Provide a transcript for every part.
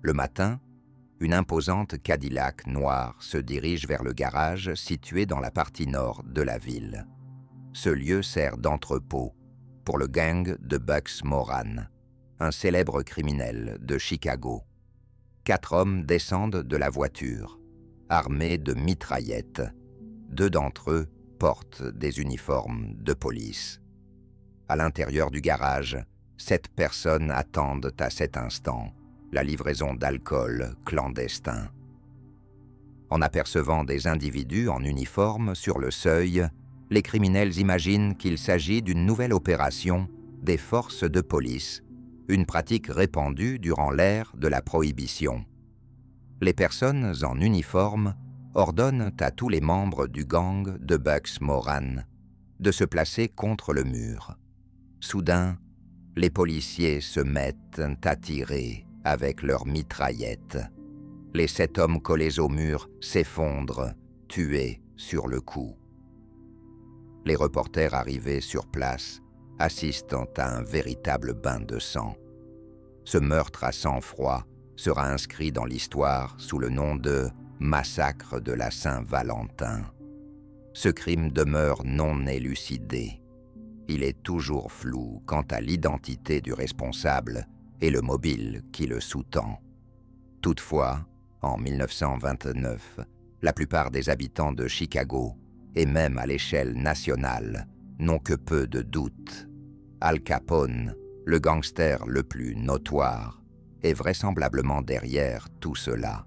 Le matin, une imposante Cadillac noire se dirige vers le garage situé dans la partie nord de la ville. Ce lieu sert d'entrepôt pour le gang de Bucks Moran, un célèbre criminel de Chicago. 4 hommes descendent de la voiture, armés de mitraillettes. 2 d'entre eux portent des uniformes de police. À l'intérieur du garage, 7 personnes attendent à cet instant la livraison d'alcool clandestin. En apercevant des individus en uniforme sur le seuil, les criminels imaginent qu'il s'agit d'une nouvelle opération des forces de police, une pratique répandue durant l'ère de la Prohibition. Les personnes en uniforme ordonnent à tous les membres du gang de Bucks Moran de se placer contre le mur. Soudain, les policiers se mettent à tirer avec leurs mitraillettes. Les 7 hommes collés au mur s'effondrent, tués sur le coup. Les reporters arrivés sur place assistent à un véritable bain de sang. Ce meurtre à sang-froid sera inscrit dans l'histoire sous le nom de « Massacre de la Saint-Valentin ». Ce crime demeure non élucidé. Il est toujours flou quant à l'identité du responsable et le mobile qui le sous-tend. Toutefois, en 1929, la plupart des habitants de Chicago, et même à l'échelle nationale, n'ont que peu de doutes. Al Capone, le gangster le plus notoire, est vraisemblablement derrière tout cela.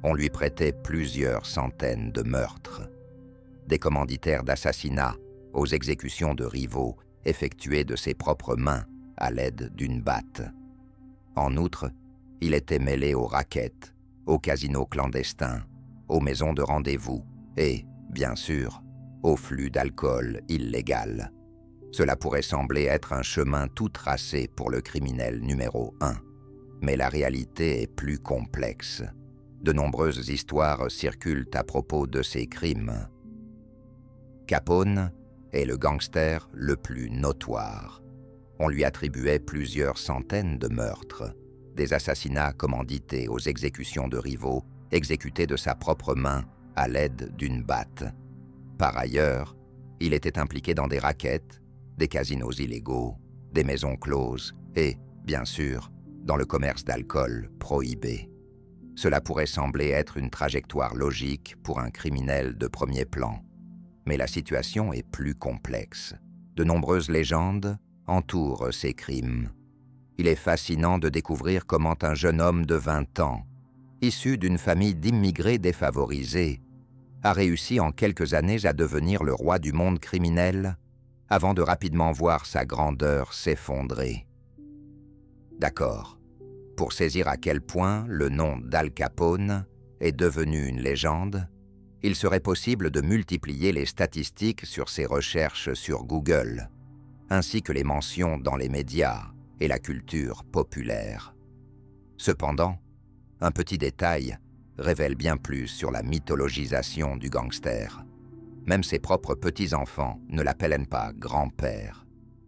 On lui prêtait plusieurs centaines de meurtres, des commanditaires d'assassinats aux exécutions de rivaux effectuées de ses propres mains à l'aide d'une batte. En outre, il était mêlé aux rackets, aux casinos clandestins, aux maisons de rendez-vous et, bien sûr, au flux d'alcool illégal. Cela pourrait sembler être un chemin tout tracé pour le criminel numéro 1, mais la réalité est plus complexe. De nombreuses histoires circulent à propos de ces crimes. Capone est le gangster le plus notoire. On lui attribuait plusieurs centaines de meurtres, des assassinats commandités aux exécutions de rivaux, exécutés de sa propre main à l'aide d'une batte. Par ailleurs, il était impliqué dans des rackets, des casinos illégaux, des maisons closes et, bien sûr, dans le commerce d'alcool prohibé. Cela pourrait sembler être une trajectoire logique pour un criminel de premier plan. Mais la situation est plus complexe. De nombreuses légendes entourent ces crimes. Il est fascinant de découvrir comment un jeune homme de 20 ans, issu d'une famille d'immigrés défavorisés, a réussi en quelques années à devenir le roi du monde criminel avant de rapidement voir sa grandeur s'effondrer. D'accord, pour saisir à quel point le nom d'Al Capone est devenu une légende, il serait possible de multiplier les statistiques sur ses recherches sur Google, ainsi que les mentions dans les médias et la culture populaire. Cependant, un petit détail révèle bien plus sur la mythologisation du gangster. Même ses propres petits-enfants ne l'appellent pas grand-père,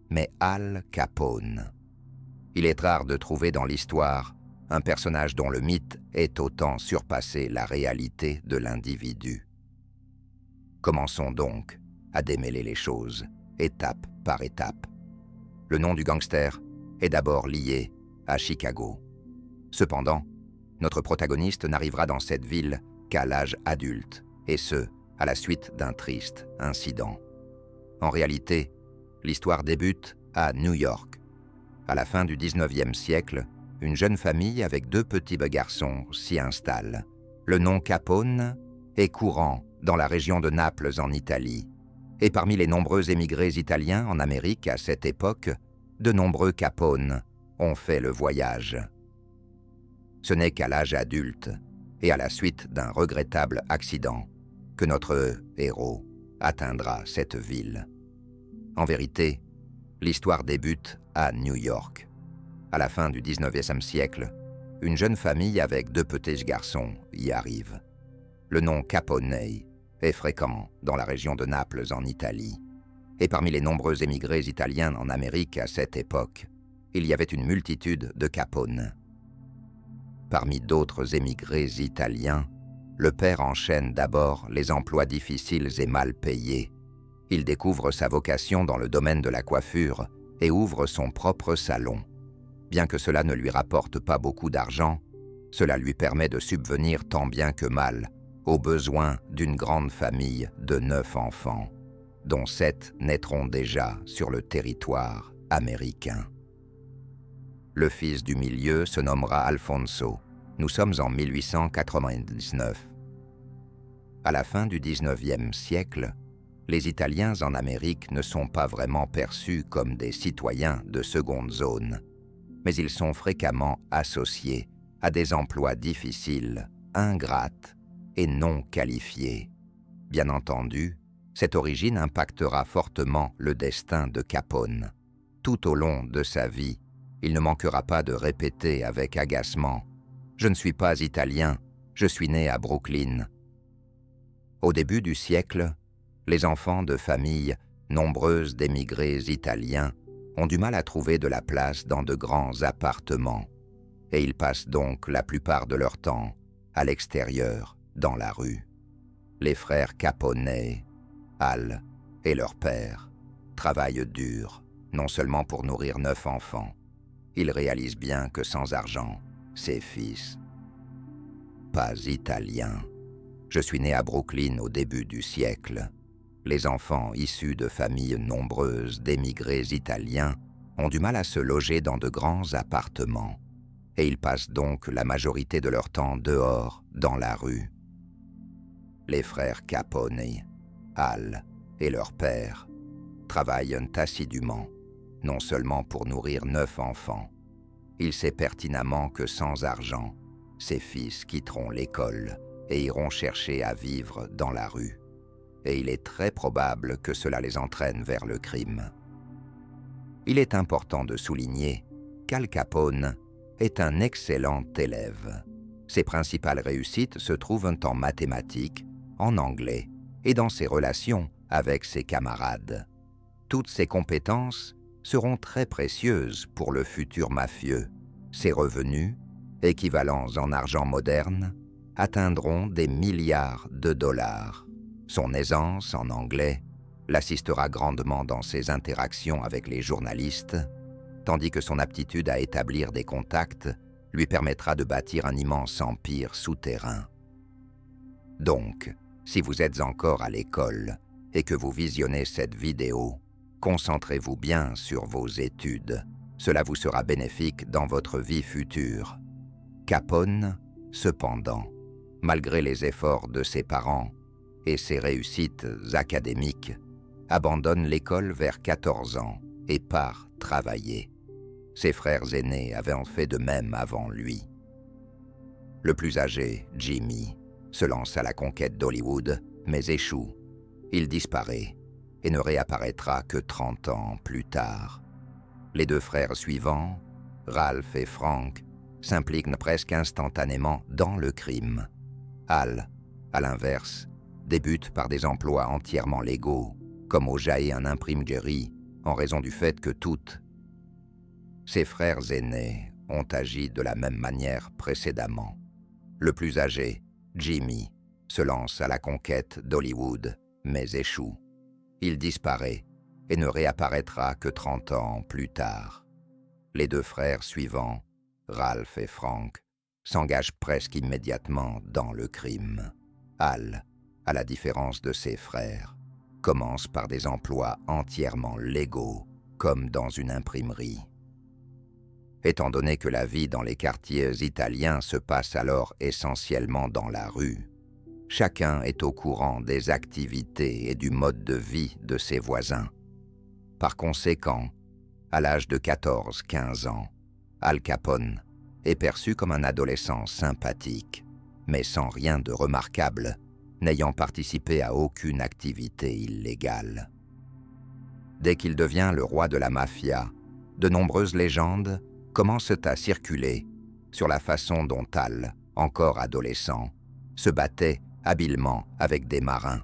mais Al Capone. Il est rare de trouver dans l'histoire un personnage dont le mythe ait autant surpassé la réalité de l'individu. Commençons donc à démêler les choses, étape par étape. Le nom du gangster est d'abord lié à Chicago. Cependant, notre protagoniste n'arrivera dans cette ville qu'à l'âge adulte, et ce, à la suite d'un triste incident. En réalité, l'histoire débute à New York. À la fin du 19e siècle, une jeune famille avec 2 petits garçons s'y installe. Le nom Capone est courant dans la région de Naples en Italie. Et parmi les nombreux émigrés italiens en Amérique à cette époque, de nombreux Capone ont fait le voyage. Ce n'est qu'à l'âge adulte et à la suite d'un regrettable accident que notre héros atteindra cette ville. En vérité, l'histoire débute à New York. À la fin du 19e siècle, une jeune famille avec 2 petits garçons y arrive. Le nom Capone est fréquent dans la région de Naples en Italie. Et parmi les nombreux émigrés italiens en Amérique à cette époque, il y avait une multitude de Capone. parmi d'autres émigrés italiens, le père enchaîne d'abord les emplois difficiles et mal payés. Il découvre sa vocation dans le domaine de la coiffure et ouvre son propre salon. Bien que cela ne lui rapporte pas beaucoup d'argent, cela lui permet de subvenir tant bien que mal aux besoins d'une grande famille de 9 enfants, dont 7 naîtront déjà sur le territoire américain. Le fils du milieu se nommera Alfonso. Nous sommes en 1899. À la fin du XIXe siècle, les Italiens en Amérique ne sont pas vraiment perçus comme des citoyens de seconde zone, mais ils sont fréquemment associés à des emplois difficiles, ingrates et non qualifiés. Bien entendu, cette origine impactera fortement le destin de Capone. Tout au long de sa vie, il ne manquera pas de répéter avec agacement « Je ne suis pas italien, je suis né à Brooklyn ». Au début du siècle, les enfants de familles nombreuses d'émigrés italiens ont du mal à trouver de la place dans de grands appartements, et ils passent donc la plupart de leur temps à l'extérieur, dans la rue. Les frères Capone, Al et leur père travaillent dur, non seulement pour nourrir 9 enfants. Ils réalisent bien que sans argent, ces fils, pas italiens. Je suis né à Brooklyn au début du siècle. Les enfants issus de familles nombreuses d'émigrés italiens ont du mal à se loger dans de grands appartements, et ils passent donc la majorité de leur temps dehors, dans la rue. Les frères Capone, Al et leur père travaillent assidûment, non seulement pour nourrir 9 enfants. Il sait pertinemment que sans argent, ses fils quitteront l'école et iront chercher à vivre dans la rue. Et il est très probable que cela les entraîne vers le crime. Il est important de souligner qu'Al Capone est un excellent élève. Ses principales réussites se trouvent en mathématiques, en anglais et dans ses relations avec ses camarades. Toutes ces compétences seront très précieuses pour le futur mafieux. Ses revenus, équivalents en argent moderne, atteindront des milliards de dollars. Son aisance en anglais l'assistera grandement dans ses interactions avec les journalistes, tandis que son aptitude à établir des contacts lui permettra de bâtir un immense empire souterrain. Donc, si vous êtes encore à l'école et que vous visionnez cette vidéo, concentrez-vous bien sur vos études. Cela vous sera bénéfique dans votre vie future. Capone, cependant, malgré les efforts de ses parents et ses réussites académiques, abandonne l'école vers 14 ans et part travailler. Ses frères aînés avaient en fait de même avant lui. Le plus âgé, Jimmy, se lance à la conquête d'Hollywood, mais échoue. Il disparaît et ne réapparaîtra que 30 ans plus tard. Les 2 frères suivants, Ralph et Frank, s'impliquent presque instantanément dans le crime. Al, à l'inverse, débute par des emplois entièrement légaux, comme au Jae Imprimerie, en raison du fait que toutes ses frères aînés ont agi de la même manière précédemment. Le plus âgé, Jimmy, se lance à la conquête d'Hollywood, mais échoue. Il disparaît et ne réapparaîtra que 30 ans plus tard. Les 2 frères suivants, Ralph et Frank, s'engagent presque immédiatement dans le crime. Al, à la différence de ses frères, commence par des emplois entièrement légaux, comme dans une imprimerie. Étant donné que la vie dans les quartiers italiens se passe alors essentiellement dans la rue, chacun est au courant des activités et du mode de vie de ses voisins. Par conséquent, à l'âge de 14-15 ans, Al Capone est perçu comme un adolescent sympathique, mais sans rien de remarquable, n'ayant participé à aucune activité illégale. Dès qu'il devient le roi de la mafia, de nombreuses légendes commencent à circuler sur la façon dont Al, encore adolescent, se battait habilement avec des marins,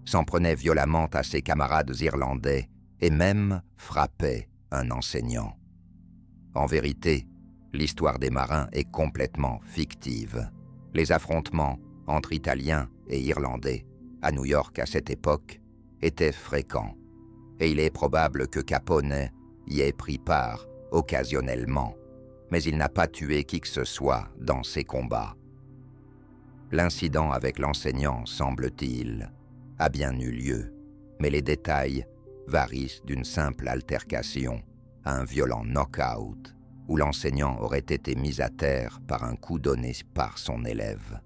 s'en prenait violemment à ses camarades irlandais et même frappait un enseignant. En vérité, L'histoire des marins est complètement fictive. Les affrontements entre Italiens et Irlandais, à New York à cette époque, étaient fréquents, et il est probable que Capone y ait pris part occasionnellement, mais il n'a pas tué qui que ce soit dans ces combats. L'incident avec l'enseignant, semble-t-il, a bien eu lieu, mais les détails varient d'une simple altercation à un violent knock-out où l'enseignant aurait été mis à terre par un coup donné par son élève.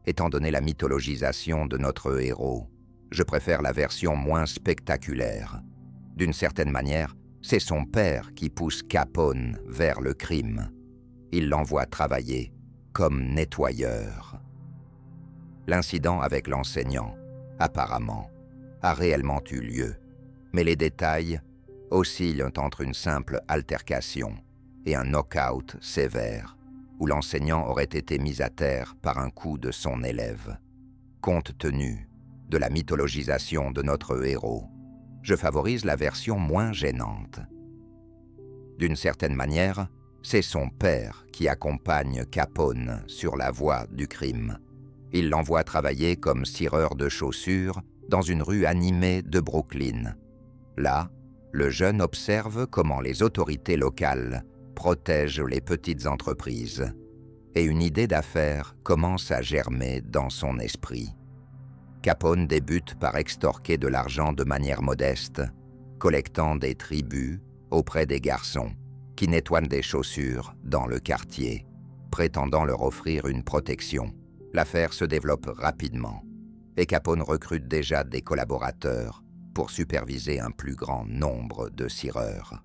Étant donné la mythologisation de notre héros, je préfère la version moins spectaculaire. D'une certaine manière, c'est son père qui pousse Capone vers le crime. Il l'envoie travailler comme nettoyeur. L'incident avec l'enseignant, apparemment, a réellement eu lieu, mais les détails oscillent entre une simple altercation et un knock-out sévère, où l'enseignant aurait été mis à terre par un coup de son élève. Compte tenu de la mythologisation de notre héros, je favorise la version moins gênante. D'une certaine manière, c'est son père qui accompagne Capone sur la voie du crime. Il l'envoie travailler comme cireur de chaussures dans une rue animée de Brooklyn. Là, le jeune observe comment les autorités locales protègent les petites entreprises, et une idée d'affaires commence à germer dans son esprit. Capone débute par extorquer de l'argent de manière modeste, collectant des tributs auprès des garçons qui nettoient des chaussures dans le quartier, prétendant leur offrir une protection. L'affaire se développe rapidement, et Capone recrute déjà des collaborateurs pour superviser un plus grand nombre de cireurs.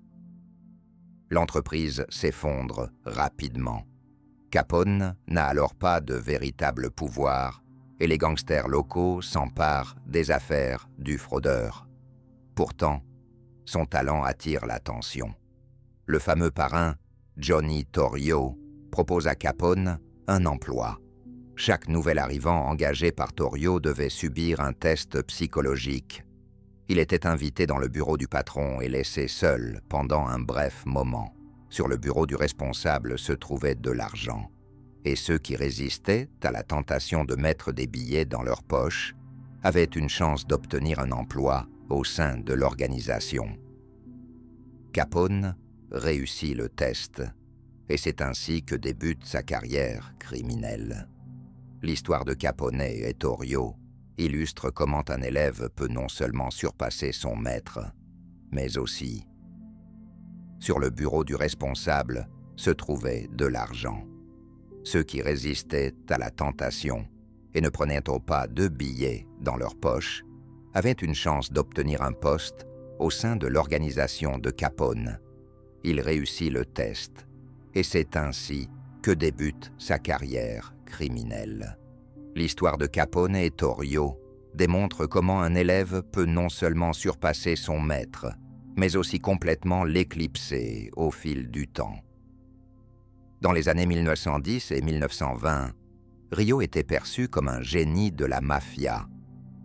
L'entreprise s'effondre rapidement. Capone n'a alors pas de véritable pouvoir et les gangsters locaux s'emparent des affaires du fraudeur. Pourtant, son talent attire l'attention. Le fameux parrain, Johnny Torrio, propose à Capone un emploi. Chaque nouvel arrivant engagé par Torrio devait subir un test psychologique. Il était invité dans le bureau du patron et laissé seul pendant un bref moment. Sur le bureau du responsable se trouvait de l'argent. Et ceux qui résistaient à la tentation de mettre des billets dans leur poche avaient une chance d'obtenir un emploi au sein de l'organisation. Capone réussit le test, et c'est ainsi que débute sa carrière criminelle. L'histoire de Capone et Torrio illustre comment un élève peut non seulement surpasser son maître, mais aussi. Sur le bureau du responsable se trouvait de l'argent. Ceux qui résistaient à la tentation et ne prenaient pas 2 billets dans leur poche avaient une chance d'obtenir un poste au sein de l'organisation de Capone. Il réussit le test, et c'est ainsi que débute sa carrière criminelle. L'histoire de Capone et Torrio démontre comment un élève peut non seulement surpasser son maître, mais aussi complètement l'éclipser au fil du temps. Dans les années 1910 et 1920, Rio était perçu comme un génie de la mafia.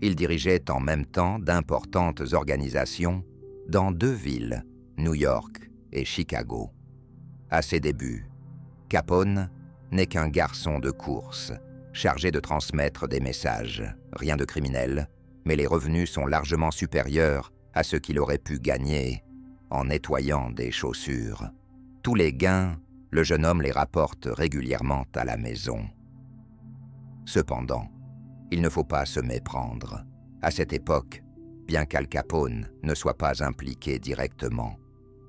Il dirigeait en même temps d'importantes organisations dans 2 villes, New York et Chicago. À ses débuts, Capone n'est qu'un garçon de course, chargé de transmettre des messages. Rien de criminel, mais les revenus sont largement supérieurs à ce qu'il aurait pu gagner en nettoyant des chaussures. Tous les gains, le jeune homme les rapporte régulièrement à la maison. Cependant, il ne faut pas se méprendre. À cette époque, bien qu'Al Capone ne soit pas impliqué directement,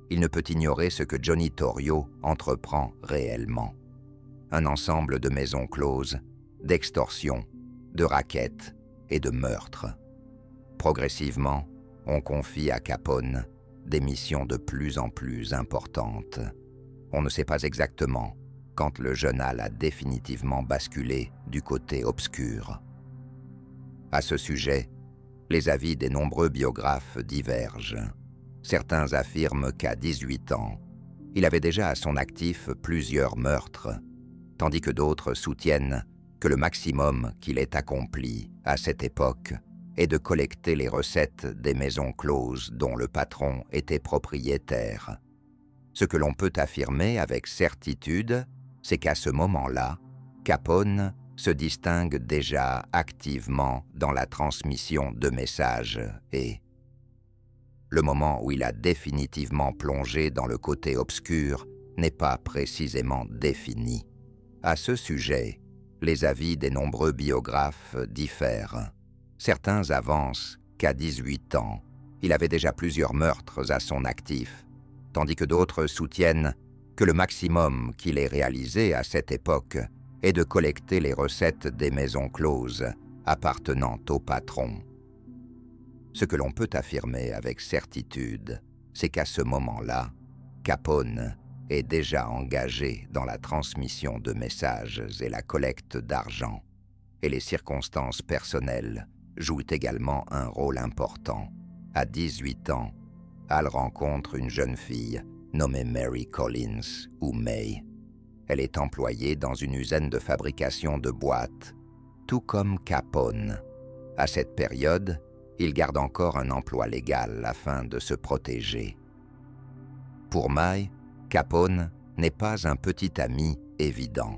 il ne peut ignorer ce que Johnny Torrio entreprend réellement. Un ensemble de maisons closes, d'extorsions, de rackets et de meurtres. Progressivement, on confie à Capone des missions de plus en plus importantes. On ne sait pas exactement quand le jeune Al a définitivement basculé du côté obscur. À ce sujet, les avis des nombreux biographes divergent. Certains affirment qu'à 18 ans, il avait déjà à son actif plusieurs meurtres, tandis que d'autres soutiennent que le maximum qu'il ait accompli à cette époque est de collecter les recettes des maisons closes dont le patron était propriétaire. Ce que l'on peut affirmer avec certitude, c'est qu'à ce moment-là, Capone se distingue déjà activement dans la transmission de messages et le moment où il a définitivement plongé dans le côté obscur n'est pas précisément défini. À ce sujet, les avis des nombreux biographes diffèrent. Certains avancent qu'à 18 ans, il avait déjà plusieurs meurtres à son actif, tandis que d'autres soutiennent que le maximum qu'il ait réalisé à cette époque est de collecter les recettes des maisons closes appartenant au patron. Ce que l'on peut affirmer avec certitude, c'est qu'à ce moment-là, Capone est déjà engagé dans la transmission de messages et la collecte d'argent, et les circonstances personnelles jouent également un rôle important. À 18 ans, Al rencontre une jeune fille nommée Mary Collins, ou May. Elle est employée dans une usine de fabrication de boîtes, tout comme Capone. À cette période, il garde encore un emploi légal afin de se protéger. Pour May, Capone n'est pas un petit ami évident.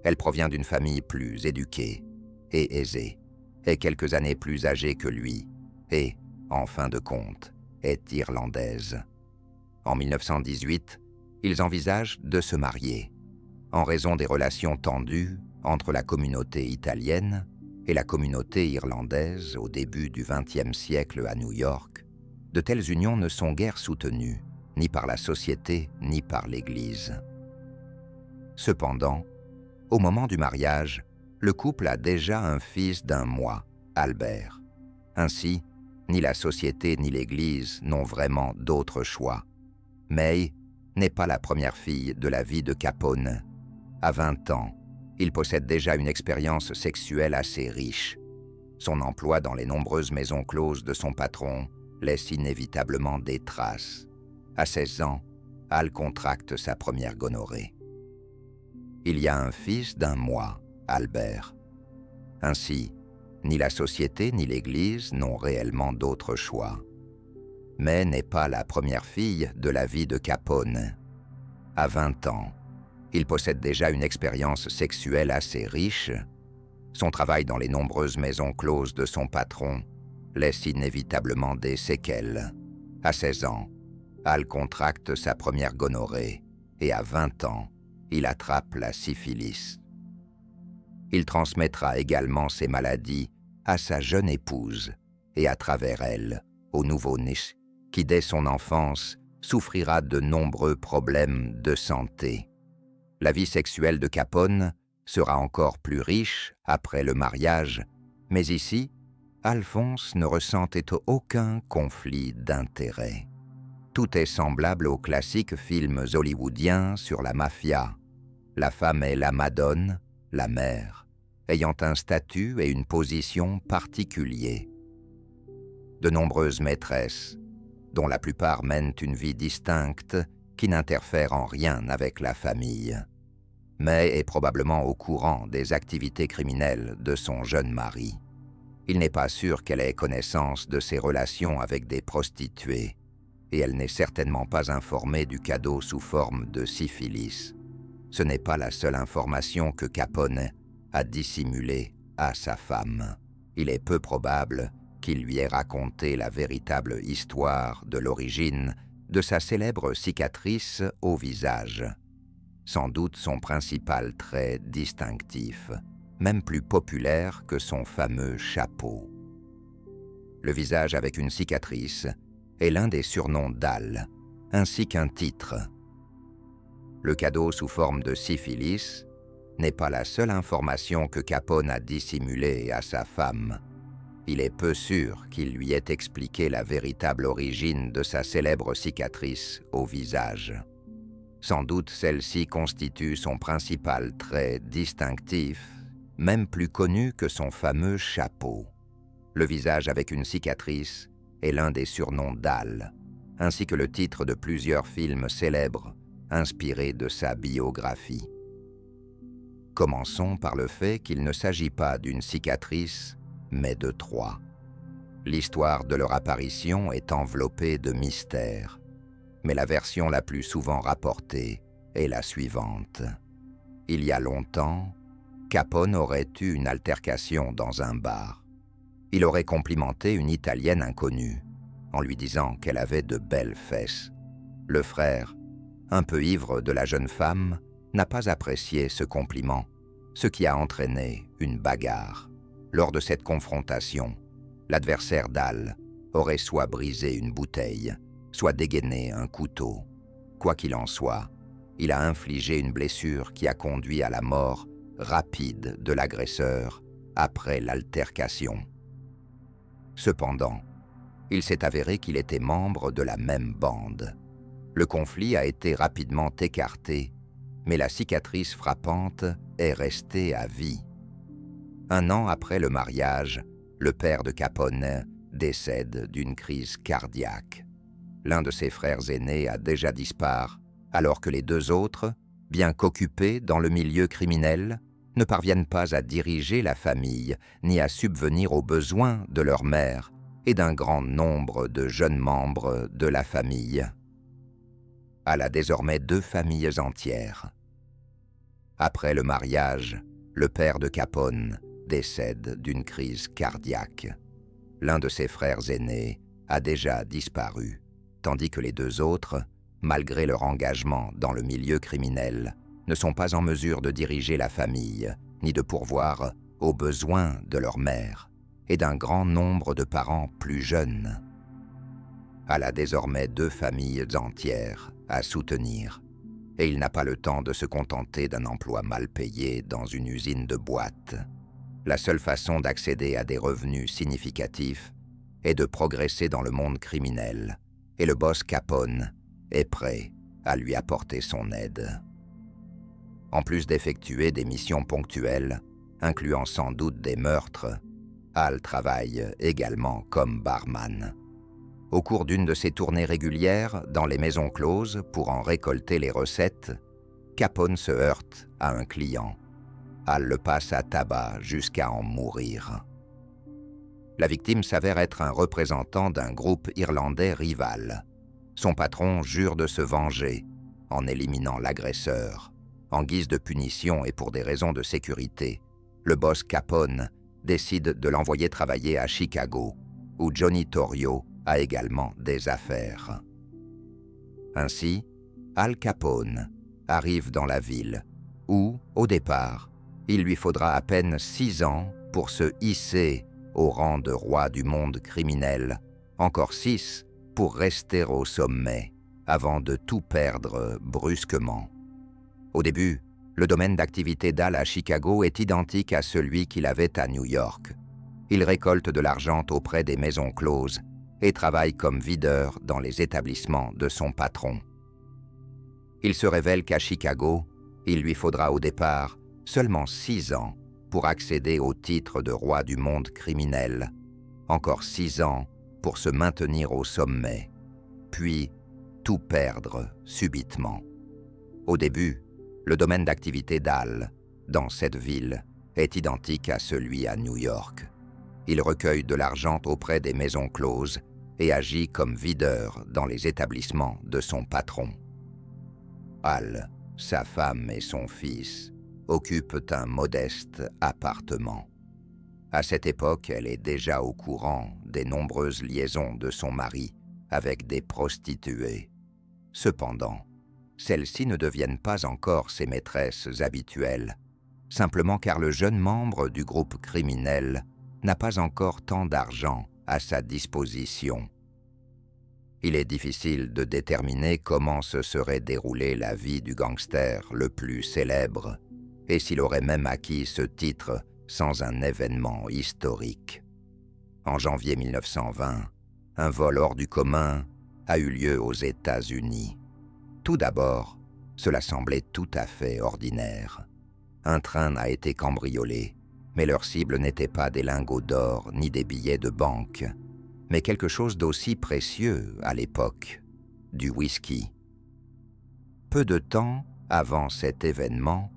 Elle provient d'une famille plus éduquée et aisée, est quelques années plus âgée que lui, et, en fin de compte, est irlandaise. En 1918, ils envisagent de se marier, en raison des relations tendues entre la communauté italienne et la communauté irlandaise au début du XXe siècle à New York. De telles unions ne sont guère soutenues, ni par la société, ni par l'Église. Cependant, au moment du mariage, le couple a déjà un fils d'1 mois, Albert. Ainsi, ni la société ni l'Église n'ont vraiment d'autre choix. May n'est pas la première fille de la vie de Capone. À 20 ans, il possède déjà une expérience sexuelle assez riche. Son emploi dans les nombreuses maisons closes de son patron laisse inévitablement des traces. À 16 ans, Al contracte sa première gonorrhée. Il y a un fils d'1 mois, Albert. Ainsi, ni la société ni l'Église n'ont réellement d'autre choix. Mais n'est pas la première fille de la vie de Capone. À 20 ans, il possède déjà une expérience sexuelle assez riche. Son travail dans les nombreuses maisons closes de son patron laisse inévitablement des séquelles. À 16 ans, Al contracte sa première gonorrhée et à 20 ans, il attrape la syphilis. Il transmettra également ces maladies à sa jeune épouse et à travers elle, au nouveau-né, qui dès son enfance souffrira de nombreux problèmes de santé. La vie sexuelle de Capone sera encore plus riche après le mariage, mais ici, Alphonse ne ressentait aucun conflit d'intérêt. Tout est semblable aux classiques films hollywoodiens sur la mafia. La femme est la madone, la mère, ayant un statut et une position particuliers. De nombreuses maîtresses, dont la plupart mènent une vie distincte qui n'interfère en rien avec la famille. May est probablement au courant des activités criminelles de son jeune mari. Il n'est pas sûr qu'elle ait connaissance de ses relations avec des prostituées, et elle n'est certainement pas informée du cadeau sous forme de syphilis. Ce n'est pas la seule information que Capone a dissimulée à sa femme. Il est peu probable qu'il lui ait raconté la véritable histoire de l'origine de sa célèbre cicatrice au visage. Sans doute son principal trait distinctif, même plus populaire que son fameux chapeau. Le visage avec une cicatrice est l'un des surnoms d'Al, ainsi qu'un titre. Le cadeau sous forme de syphilis n'est pas la seule information que Capone a dissimulée à sa femme. Il est peu sûr qu'il lui ait expliqué la véritable origine de sa célèbre cicatrice au visage. Sans doute celle-ci constitue son principal trait distinctif, même plus connu que son fameux chapeau. Le visage avec une cicatrice est l'un des surnoms d'Al, ainsi que le titre de plusieurs films célèbres inspirés de sa biographie. Commençons par le fait qu'il ne s'agit pas d'une cicatrice, mais de 3. L'histoire de leur apparition est enveloppée de mystère. mais la version la plus souvent rapportée est la suivante. Il y a longtemps, Capone aurait eu une altercation dans un bar. Il aurait complimenté une Italienne inconnue, en lui disant qu'elle avait de belles fesses. Le frère, un peu ivre de la jeune femme, n'a pas apprécié ce compliment, ce qui a entraîné une bagarre. Lors de cette confrontation, l'adversaire d'Al aurait soit brisé une bouteille, soit dégainé un couteau. Quoi qu'il en soit, il a infligé une blessure qui a conduit à la mort rapide de l'agresseur après l'altercation. Cependant, il s'est avéré qu'il était membre de la même bande. Le conflit a été rapidement écarté, mais la cicatrice frappante est restée à vie. 1 an après le mariage, le père de Capone décède d'une crise cardiaque. L'un de ses frères aînés a déjà disparu, alors que les 2 autres, bien qu'occupés dans le milieu criminel, ne parviennent pas à diriger la famille ni à subvenir aux besoins de leur mère et d'un grand nombre de jeunes membres de la famille. Al a désormais 2 familles entières. Après le mariage, le père de Capone décède d'une crise cardiaque. L'un de ses frères aînés a déjà disparu, tandis que les 2 autres, malgré leur engagement dans le milieu criminel, ne sont pas en mesure de diriger la famille, ni de pourvoir aux besoins de leur mère et d'un grand nombre de parents plus jeunes. Al a désormais 2 familles entières à soutenir, et il n'a pas le temps de se contenter d'un emploi mal payé dans une usine de boîtes. La seule façon d'accéder à des revenus significatifs est de progresser dans le monde criminel, et le boss Capone est prêt à lui apporter son aide. En plus d'effectuer des missions ponctuelles, incluant sans doute des meurtres, Al travaille également comme barman. Au cours d'une de ses tournées régulières dans les maisons closes pour en récolter les recettes, Capone se heurte à un client. Al le passe à tabac jusqu'à en mourir. La victime s'avère être un représentant d'un groupe irlandais rival. Son patron jure de se venger en éliminant l'agresseur. En guise de punition et pour des raisons de sécurité, le boss Capone décide de l'envoyer travailler à Chicago, où Johnny Torrio a également des affaires. Ainsi, Al Capone arrive dans la ville, où, au départ, il lui faudra à peine 6 ans pour se hisser au rang de roi du monde criminel, encore 6 pour rester au sommet, avant de tout perdre brusquement. Au début, le domaine d'activité d'Al à Chicago est identique à celui qu'il avait à New York. Il récolte de l'argent auprès des maisons closes et travaille comme videur dans les établissements de son patron. Il se révèle qu'à Chicago, il lui faudra au départ seulement 6 ans pour accéder au titre de roi du monde criminel, encore 6 ans pour se maintenir au sommet, puis tout perdre subitement. Au début, le domaine d'activité d'Al, dans cette ville, est identique à celui à New York. Il recueille de l'argent auprès des maisons closes et agit comme videur dans les établissements de son patron. Al, sa femme et son fils occupent un modeste appartement. À cette époque, elle est déjà au courant des nombreuses liaisons de son mari avec des prostituées. Cependant, celles-ci ne deviennent pas encore ses maîtresses habituelles, simplement car le jeune membre du groupe criminel n'a pas encore tant d'argent à sa disposition. Il est difficile de déterminer comment se serait déroulée la vie du gangster le plus célèbre, et s'il aurait même acquis ce titre sans un événement historique. En janvier 1920, un vol hors du commun a eu lieu aux États-Unis. Tout d'abord, cela semblait tout à fait ordinaire. Un train a été cambriolé, mais leur cible n'était pas des lingots d'or ni des billets de banque, mais quelque chose d'aussi précieux à l'époque, du whisky. Peu de temps avant cet événement,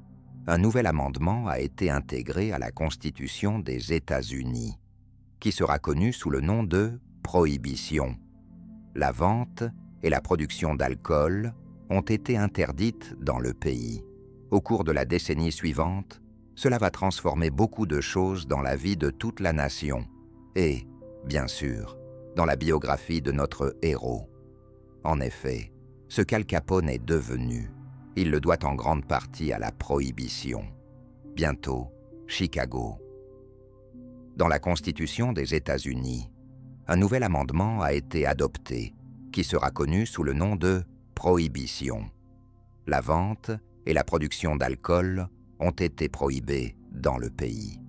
un nouvel amendement a été intégré à la Constitution des États-Unis, qui sera connu sous le nom de « prohibition ». La vente et la production d'alcool ont été interdites dans le pays. Au cours de la décennie suivante, cela va transformer beaucoup de choses dans la vie de toute la nation et, bien sûr, dans la biographie de notre héros. En effet, ce qu'Al Capone est devenu, il le doit en grande partie à la prohibition. Bientôt, Chicago. Dans la Constitution des États-Unis, un nouvel amendement a été adopté qui sera connu sous le nom de prohibition. La vente et la production d'alcool ont été prohibées dans le pays.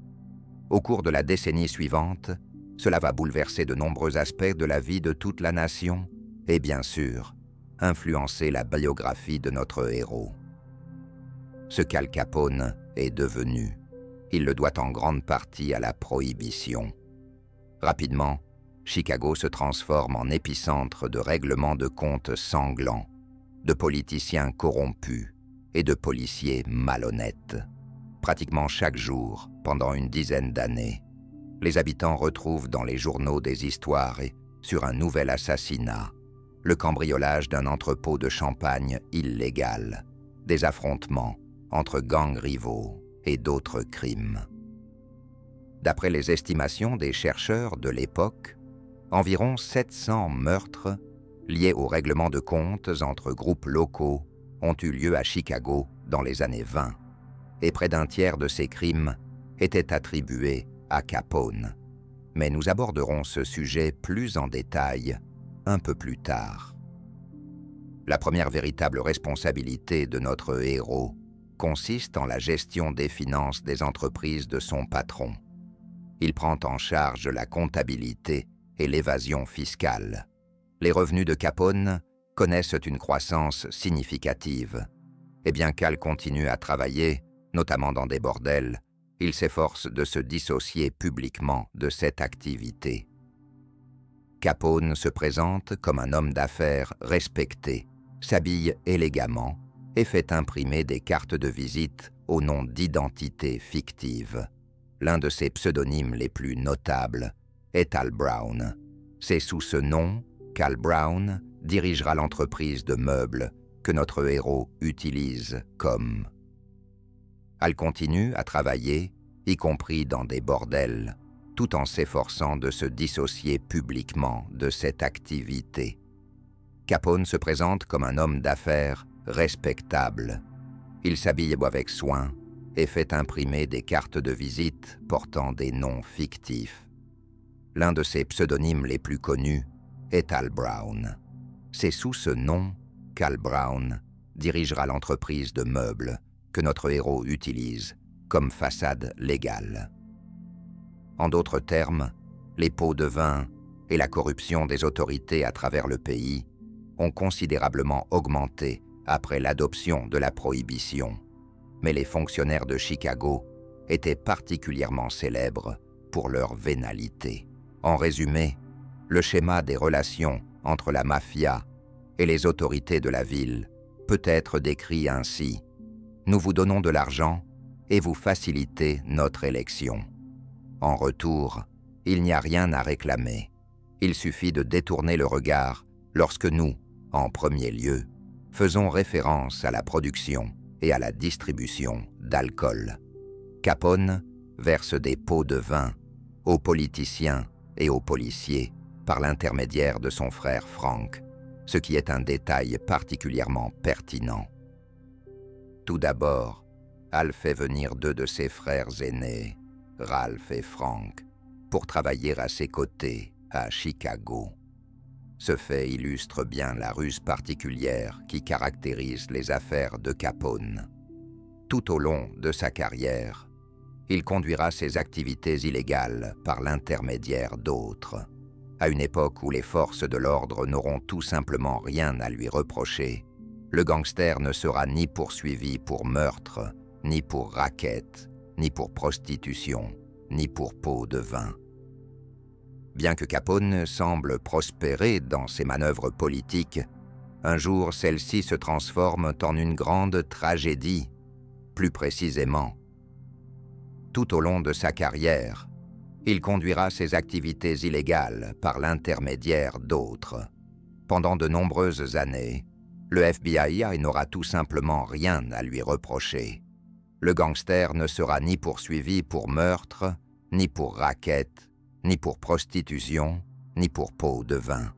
Au cours de la décennie suivante, cela va bouleverser de nombreux aspects de la vie de toute la nation et bien sûr, influencer la biographie de notre héros. Ce qu'Al Capone est devenu, il le doit en grande partie à la prohibition. Rapidement, Chicago se transforme en épicentre de règlements de comptes sanglants, de politiciens corrompus et de policiers malhonnêtes. Pratiquement chaque jour, pendant une dizaine d'années, les habitants retrouvent dans les journaux des histoires et sur un nouvel assassinat, le cambriolage d'un entrepôt de champagne illégal, des affrontements entre gangs rivaux et d'autres crimes. D'après les estimations des chercheurs de l'époque, environ 700 meurtres liés au règlement de comptes entre groupes locaux ont eu lieu à Chicago dans les années 20, et près d'un tiers de ces crimes étaient attribués à Capone. Mais nous aborderons ce sujet plus en détail un peu plus tard. La première véritable responsabilité de notre héros consiste en la gestion des finances des entreprises de son patron. Il prend en charge la comptabilité et l'évasion fiscale. Les revenus de Capone connaissent une croissance significative. Et bien qu'Al continue à travailler, notamment dans des bordels, il s'efforce de se dissocier publiquement de cette activité. Capone se présente comme un homme d'affaires respecté, s'habille élégamment et fait imprimer des cartes de visite au nom d'identités fictives. L'un de ses pseudonymes les plus notables est Al Brown. C'est sous ce nom qu'Al Brown dirigera l'entreprise de meubles que notre héros utilise comme. Al continue à travailler, y compris dans des bordels, tout en s'efforçant de se dissocier publiquement de cette activité. Capone se présente comme un homme d'affaires respectable. Il s'habille avec soin et fait imprimer des cartes de visite portant des noms fictifs. L'un de ses pseudonymes les plus connus est Al Brown. C'est sous ce nom qu'Al Brown dirigera l'entreprise de meubles que notre héros utilise comme façade légale. En d'autres termes, les pots de vin et la corruption des autorités à travers le pays ont considérablement augmenté après l'adoption de la prohibition. Mais les fonctionnaires de Chicago étaient particulièrement célèbres pour leur vénalité. En résumé, le schéma des relations entre la mafia et les autorités de la ville peut être décrit ainsi. Nous vous donnons de l'argent et vous facilitez notre élection. En retour, il n'y a rien à réclamer. Il suffit de détourner le regard lorsque nous, en premier lieu, faisons référence à la production et à la distribution d'alcool. Capone verse des pots de vin aux politiciens et aux policiers par l'intermédiaire de son frère Frank, ce qui est un détail particulièrement pertinent. Tout d'abord, Al fait venir deux de ses frères aînés, Ralph et Frank, pour travailler à ses côtés à Chicago. Ce fait illustre bien la ruse particulière qui caractérise les affaires de Capone. Tout au long de sa carrière, il conduira ses activités illégales par l'intermédiaire d'autres. À une époque où les forces de l'ordre n'auront tout simplement rien à lui reprocher, le gangster ne sera ni poursuivi pour meurtre, ni pour racket, ni pour prostitution, ni pour pot de vin. Bien que Capone semble prospérer dans ses manœuvres politiques, un jour celles-ci se transforment en une grande tragédie. Plus précisément, tout au long de sa carrière, il conduira ses activités illégales par l'intermédiaire d'autres. Pendant de nombreuses années, le FBI n'aura tout simplement rien à lui reprocher. Le gangster ne sera ni poursuivi pour meurtre, ni pour racket, ni pour prostitution, ni pour pot de vin.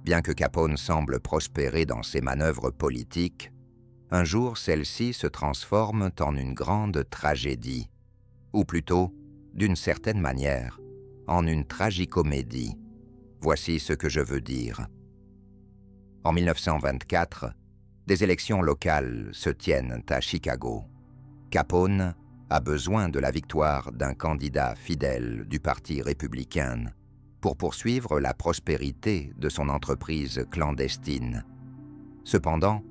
Bien que Capone semble prospérer dans ses manœuvres politiques, un jour celles-ci se transforment en une grande tragédie, ou plutôt, d'une certaine manière, en une tragicomédie. Voici ce que je veux dire. En 1924, des élections locales se tiennent à Chicago. Capone a besoin de la victoire d'un candidat fidèle du Parti républicain pour poursuivre la prospérité de son entreprise clandestine. Cependant,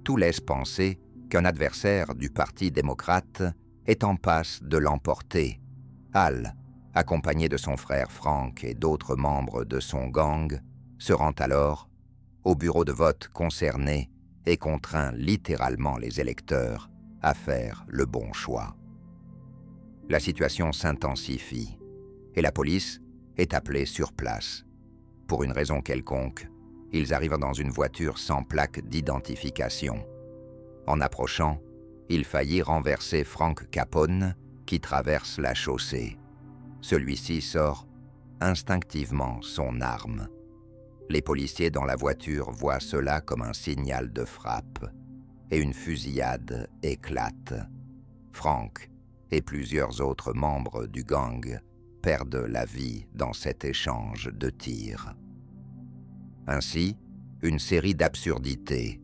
tout laisse penser qu'un adversaire du Parti démocrate est en passe de l'emporter. Al, accompagné de son frère Frank et d'autres membres de son gang, se rend alors au bureau de vote concerné et contraint littéralement les électeurs à faire le bon choix. La situation s'intensifie et la police est appelée sur place. Pour une raison quelconque, ils arrivent dans une voiture sans plaque d'identification. En approchant, il faillit renverser Frank Capone qui traverse la chaussée. Celui-ci sort instinctivement son arme. Les policiers dans la voiture voient cela comme un signal de frappe et une fusillade éclate. Frank et plusieurs autres membres du gang perdent la vie dans cet échange de tirs. Ainsi, une série d'absurdités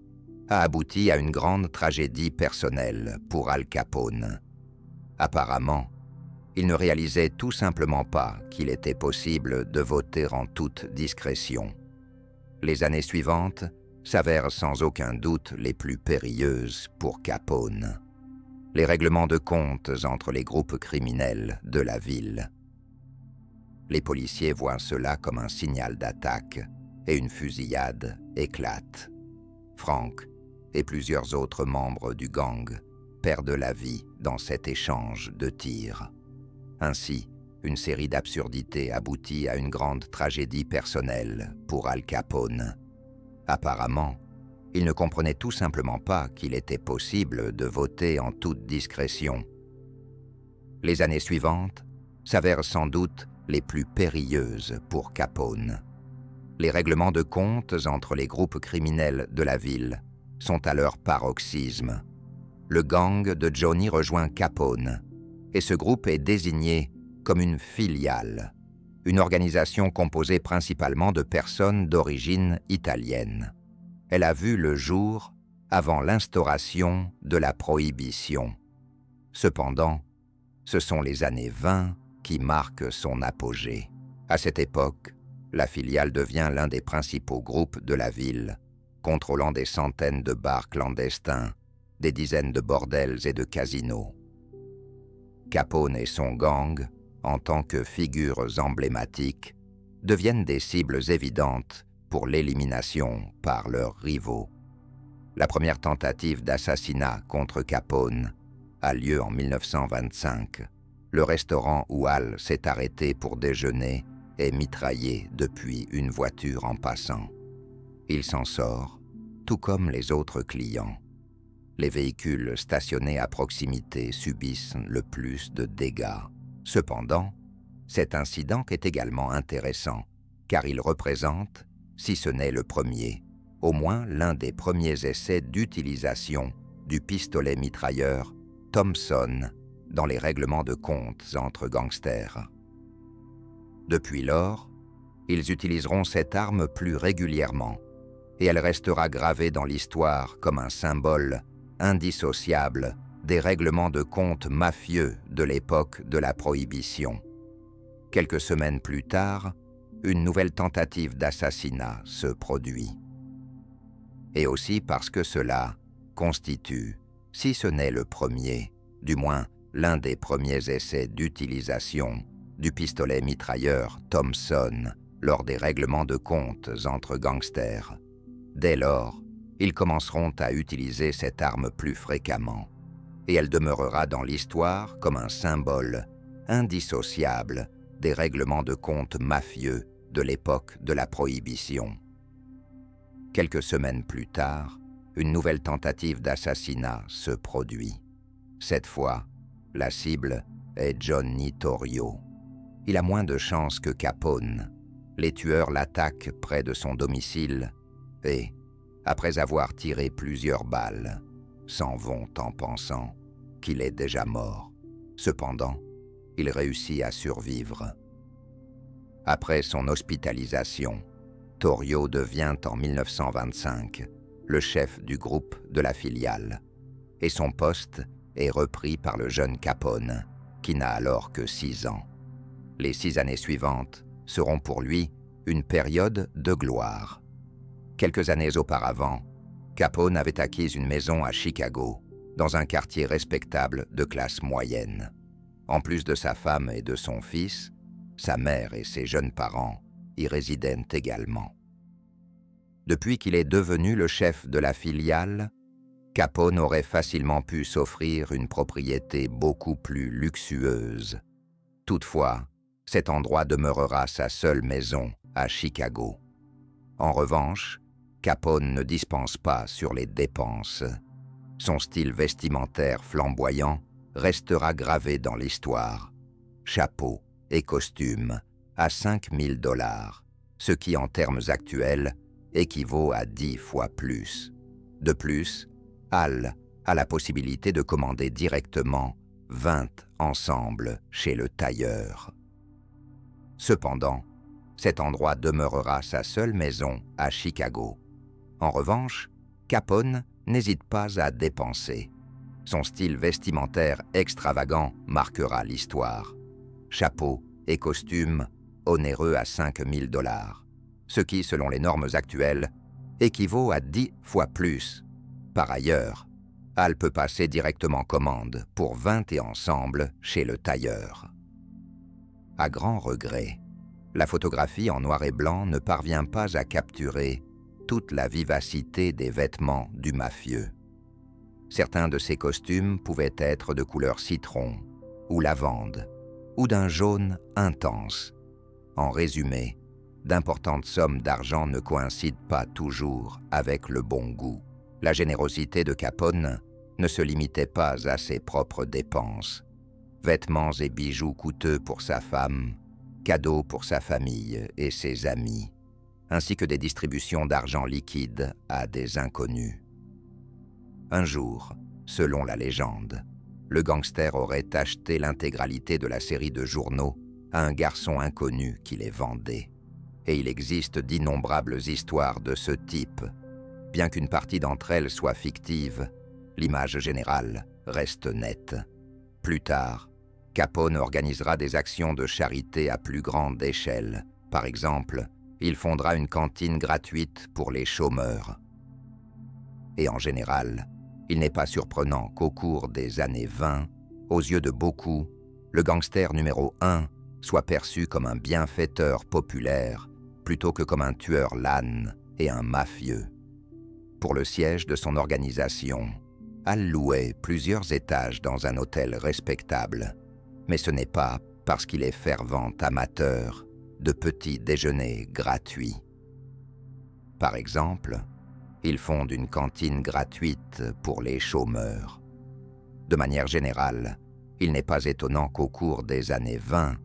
a abouti à une grande tragédie personnelle pour Al Capone. Apparemment, il ne réalisait tout simplement pas qu'il était possible de voter en toute discrétion. Les années suivantes s'avèrent sans aucun doute les plus périlleuses pour Capone. Les règlements de comptes entre les groupes criminels de la ville. Les policiers voient cela comme un signal d'attaque et une fusillade éclate. Frank et plusieurs autres membres du gang perdent la vie dans cet échange de tirs. Ainsi, une série d'absurdités aboutit à une grande tragédie personnelle pour Al Capone. Apparemment, il ne comprenait tout simplement pas qu'il était possible de voter en toute discrétion. Les années suivantes s'avèrent sans doute les plus périlleuses pour Capone. Les règlements de comptes entre les groupes criminels de la ville sont à leur paroxysme. Le gang de Johnny rejoint Capone, et ce groupe est désigné comme une filiale, une organisation composée principalement de personnes d'origine italienne. Elle a vu le jour avant l'instauration de la prohibition. Cependant, ce sont les années 20 qui marquent son apogée. À cette époque, la filiale devient l'un des principaux groupes de la ville, contrôlant des centaines de bars clandestins, des dizaines de bordels et de casinos. Capone et son gang, en tant que figures emblématiques, deviennent des cibles évidentes pour l'élimination par leurs rivaux. La première tentative d'assassinat contre Capone a lieu en 1925. Le restaurant où Al s'est arrêté pour déjeuner est mitraillé depuis une voiture en passant. Il s'en sort, tout comme les autres clients. Les véhicules stationnés à proximité subissent le plus de dégâts. Cependant, cet incident est également intéressant, car il représente, si ce n'est le premier, au moins l'un des premiers essais d'utilisation du pistolet mitrailleur Thompson dans les règlements de comptes entre gangsters. Depuis lors, ils utiliseront cette arme plus régulièrement, et elle restera gravée dans l'histoire comme un symbole indissociable des règlements de compte mafieux de l'époque de la Prohibition. Quelques semaines plus tard, une nouvelle tentative d'assassinat se produit. Et aussi parce que cela constitue, si ce n'est le premier, du moins l'un des premiers essais d'utilisation du pistolet mitrailleur Thompson lors des règlements de comptes entre gangsters. Dès lors, ils commenceront à utiliser cette arme plus fréquemment, et elle demeurera dans l'histoire comme un symbole indissociable des règlements de compte mafieux de l'époque de la Prohibition. Quelques semaines plus tard, une nouvelle tentative d'assassinat se produit. Cette fois, la cible est Johnny Torrio. Il a moins de chances que Capone. Les tueurs l'attaquent près de son domicile et, après avoir tiré plusieurs balles, s'en vont en pensant qu'il est déjà mort. Cependant, il réussit à survivre. Après son hospitalisation, Torrio devient en 1925 le chef du groupe de la filiale, et son poste est repris par le jeune Capone, qui n'a alors que 6 ans. Les 6 années suivantes seront pour lui une période de gloire. Quelques années auparavant, Capone avait acquis une maison à Chicago, dans un quartier respectable de classe moyenne. En plus de sa femme et de son fils, sa mère et ses jeunes parents y résidaient également. Depuis qu'il est devenu le chef de la filiale, Capone aurait facilement pu s'offrir une propriété beaucoup plus luxueuse. Toutefois, cet endroit demeurera sa seule maison à Chicago. En revanche, Capone ne dispense pas sur les dépenses. Son style vestimentaire flamboyant restera gravé dans l'histoire. Chapeau et costume à $5 000, ce qui en termes actuels équivaut à 10 fois plus. De plus, Al a la possibilité de commander directement 20 ensembles chez le tailleur. Cependant, cet endroit demeurera sa seule maison à Chicago. En revanche, Capone n'hésite pas à dépenser. Son style vestimentaire extravagant marquera l'histoire. Chapeau et costume onéreux à $5 000, ce qui, selon les normes actuelles, équivaut à 10 fois plus. Par ailleurs, Al peut passer directement commande pour 20 ensembles chez le tailleur. À grand regret, la photographie en noir et blanc ne parvient pas à capturer toute la vivacité des vêtements du mafieux. Certains de ses costumes pouvaient être de couleur citron ou lavande, ou d'un jaune intense. En résumé, d'importantes sommes d'argent ne coïncident pas toujours avec le bon goût. La générosité de Capone ne se limitait pas à ses propres dépenses. Vêtements et bijoux coûteux pour sa femme, cadeaux pour sa famille et ses amis, ainsi que des distributions d'argent liquide à des inconnus. Un jour, selon la légende, le gangster aurait acheté l'intégralité de la série de journaux à un garçon inconnu qui les vendait. Et il existe d'innombrables histoires de ce type. Bien qu'une partie d'entre elles soit fictive, l'image générale reste nette. Plus tard, Capone organisera des actions de charité à plus grande échelle. Par exemple, il fondera une cantine gratuite pour les chômeurs. Et en général, il n'est pas surprenant qu'au cours des années 20, aux yeux de beaucoup, le gangster numéro 1 soit perçu comme un bienfaiteur populaire plutôt que comme un tueur lâne et un mafieux. Pour le siège de son organisation, Al louait plusieurs étages dans un hôtel respectable, mais ce n'est pas parce qu'il est fervent amateur de petits déjeuners gratuits. Par exemple, il fonde une cantine gratuite pour les chômeurs. De manière générale, il n'est pas étonnant qu'au cours des années 20,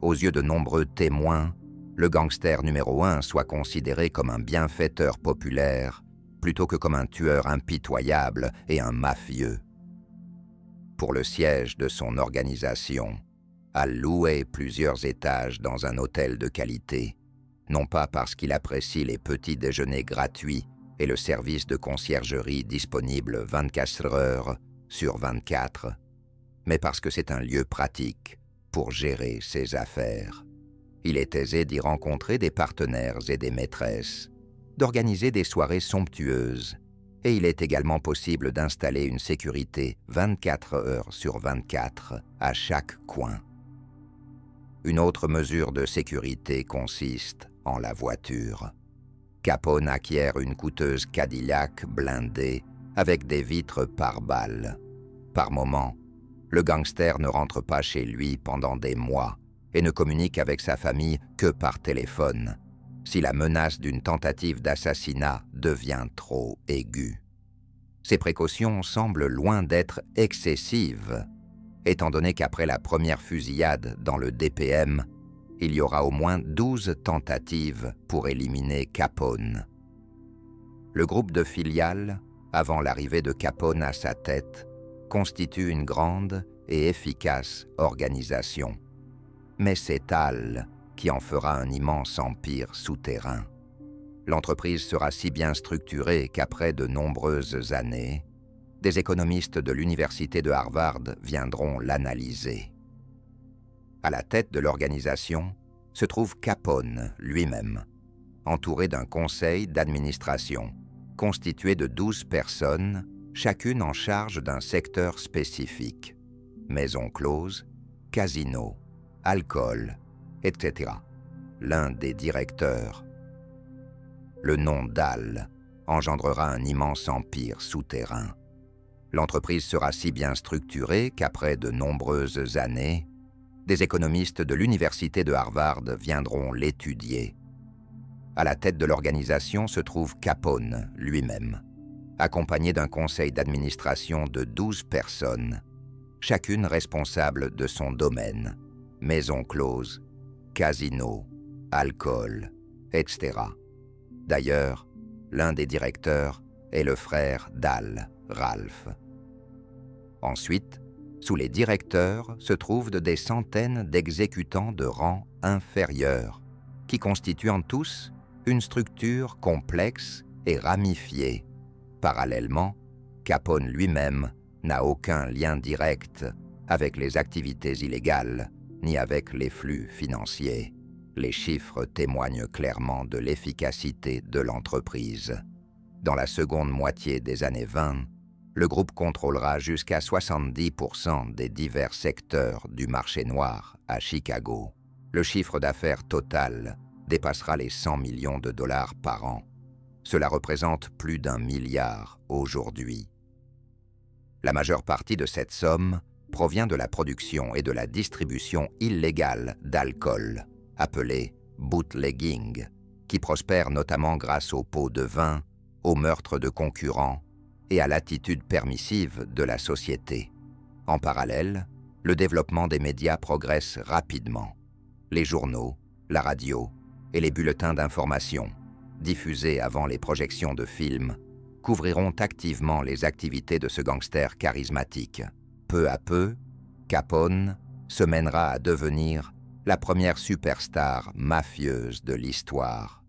aux yeux de nombreux témoins, le gangster numéro 1 soit considéré comme un bienfaiteur populaire plutôt que comme un tueur impitoyable et un mafieux. Pour le siège de son organisation, Al louait plusieurs étages dans un hôtel de qualité, non pas parce qu'il apprécie les petits déjeuners gratuits et le service de conciergerie disponible 24 heures sur 24, mais parce que c'est un lieu pratique pour gérer ses affaires. Il est aisé d'y rencontrer des partenaires et des maîtresses, d'organiser des soirées somptueuses, et il est également possible d'installer une sécurité 24 heures sur 24 à chaque coin. Une autre mesure de sécurité consiste en la voiture. Capone acquiert une coûteuse Cadillac blindée avec des vitres pare-balles. Par moment, le gangster ne rentre pas chez lui pendant des mois et ne communique avec sa famille que par téléphone. si la menace d'une tentative d'assassinat devient trop aiguë. Ces précautions semblent loin d'être excessives, étant donné qu'après la première fusillade dans le DPM, il y aura au moins 12 tentatives pour éliminer Capone. Le groupe de filiales, avant l'arrivée de Capone à sa tête, constitue une grande et efficace organisation. Mais c'est Al qui en fera un immense empire souterrain. L'entreprise sera si bien structurée qu'après de nombreuses années, des économistes de l'université de Harvard viendront l'analyser. À la tête de l'organisation se trouve Capone lui-même, entouré d'un conseil d'administration, constitué de 12 personnes, chacune en charge d'un secteur spécifique. Maison close, casino, alcool, etc. L'un des directeurs. Le nom d'Al engendrera un immense empire souterrain. L'entreprise sera si bien structurée qu'après de nombreuses années, des économistes de l'université de Harvard viendront l'étudier. À la tête de l'organisation se trouve Capone lui-même, accompagné d'un conseil d'administration de 12 personnes, chacune responsable de son domaine, maison close, casino, alcool, etc. D'ailleurs, l'un des directeurs est le frère d'Al, Ralph. Ensuite, sous les directeurs se trouvent des centaines d'exécutants de rang inférieur, qui constituent en tous une structure complexe et ramifiée. Parallèlement, Capone lui-même n'a aucun lien direct avec les activités illégales ni avec les flux financiers. Les chiffres témoignent clairement de l'efficacité de l'entreprise. Dans la seconde moitié des années 20, le groupe contrôlera jusqu'à 70% des divers secteurs du marché noir à Chicago. Le chiffre d'affaires total dépassera les 100 millions de dollars par an. Cela représente plus d'1 milliard aujourd'hui. La majeure partie de cette somme provient de la production et de la distribution illégale d'alcool, appelé bootlegging, qui prospère notamment grâce aux pots de vin, aux meurtres de concurrents et à l'attitude permissive de la société. En parallèle, le développement des médias progresse rapidement. Les journaux, la radio et les bulletins d'information, diffusés avant les projections de films, couvriront activement les activités de ce gangster charismatique. Peu à peu, Capone se mènera à devenir la première superstar mafieuse de l'histoire,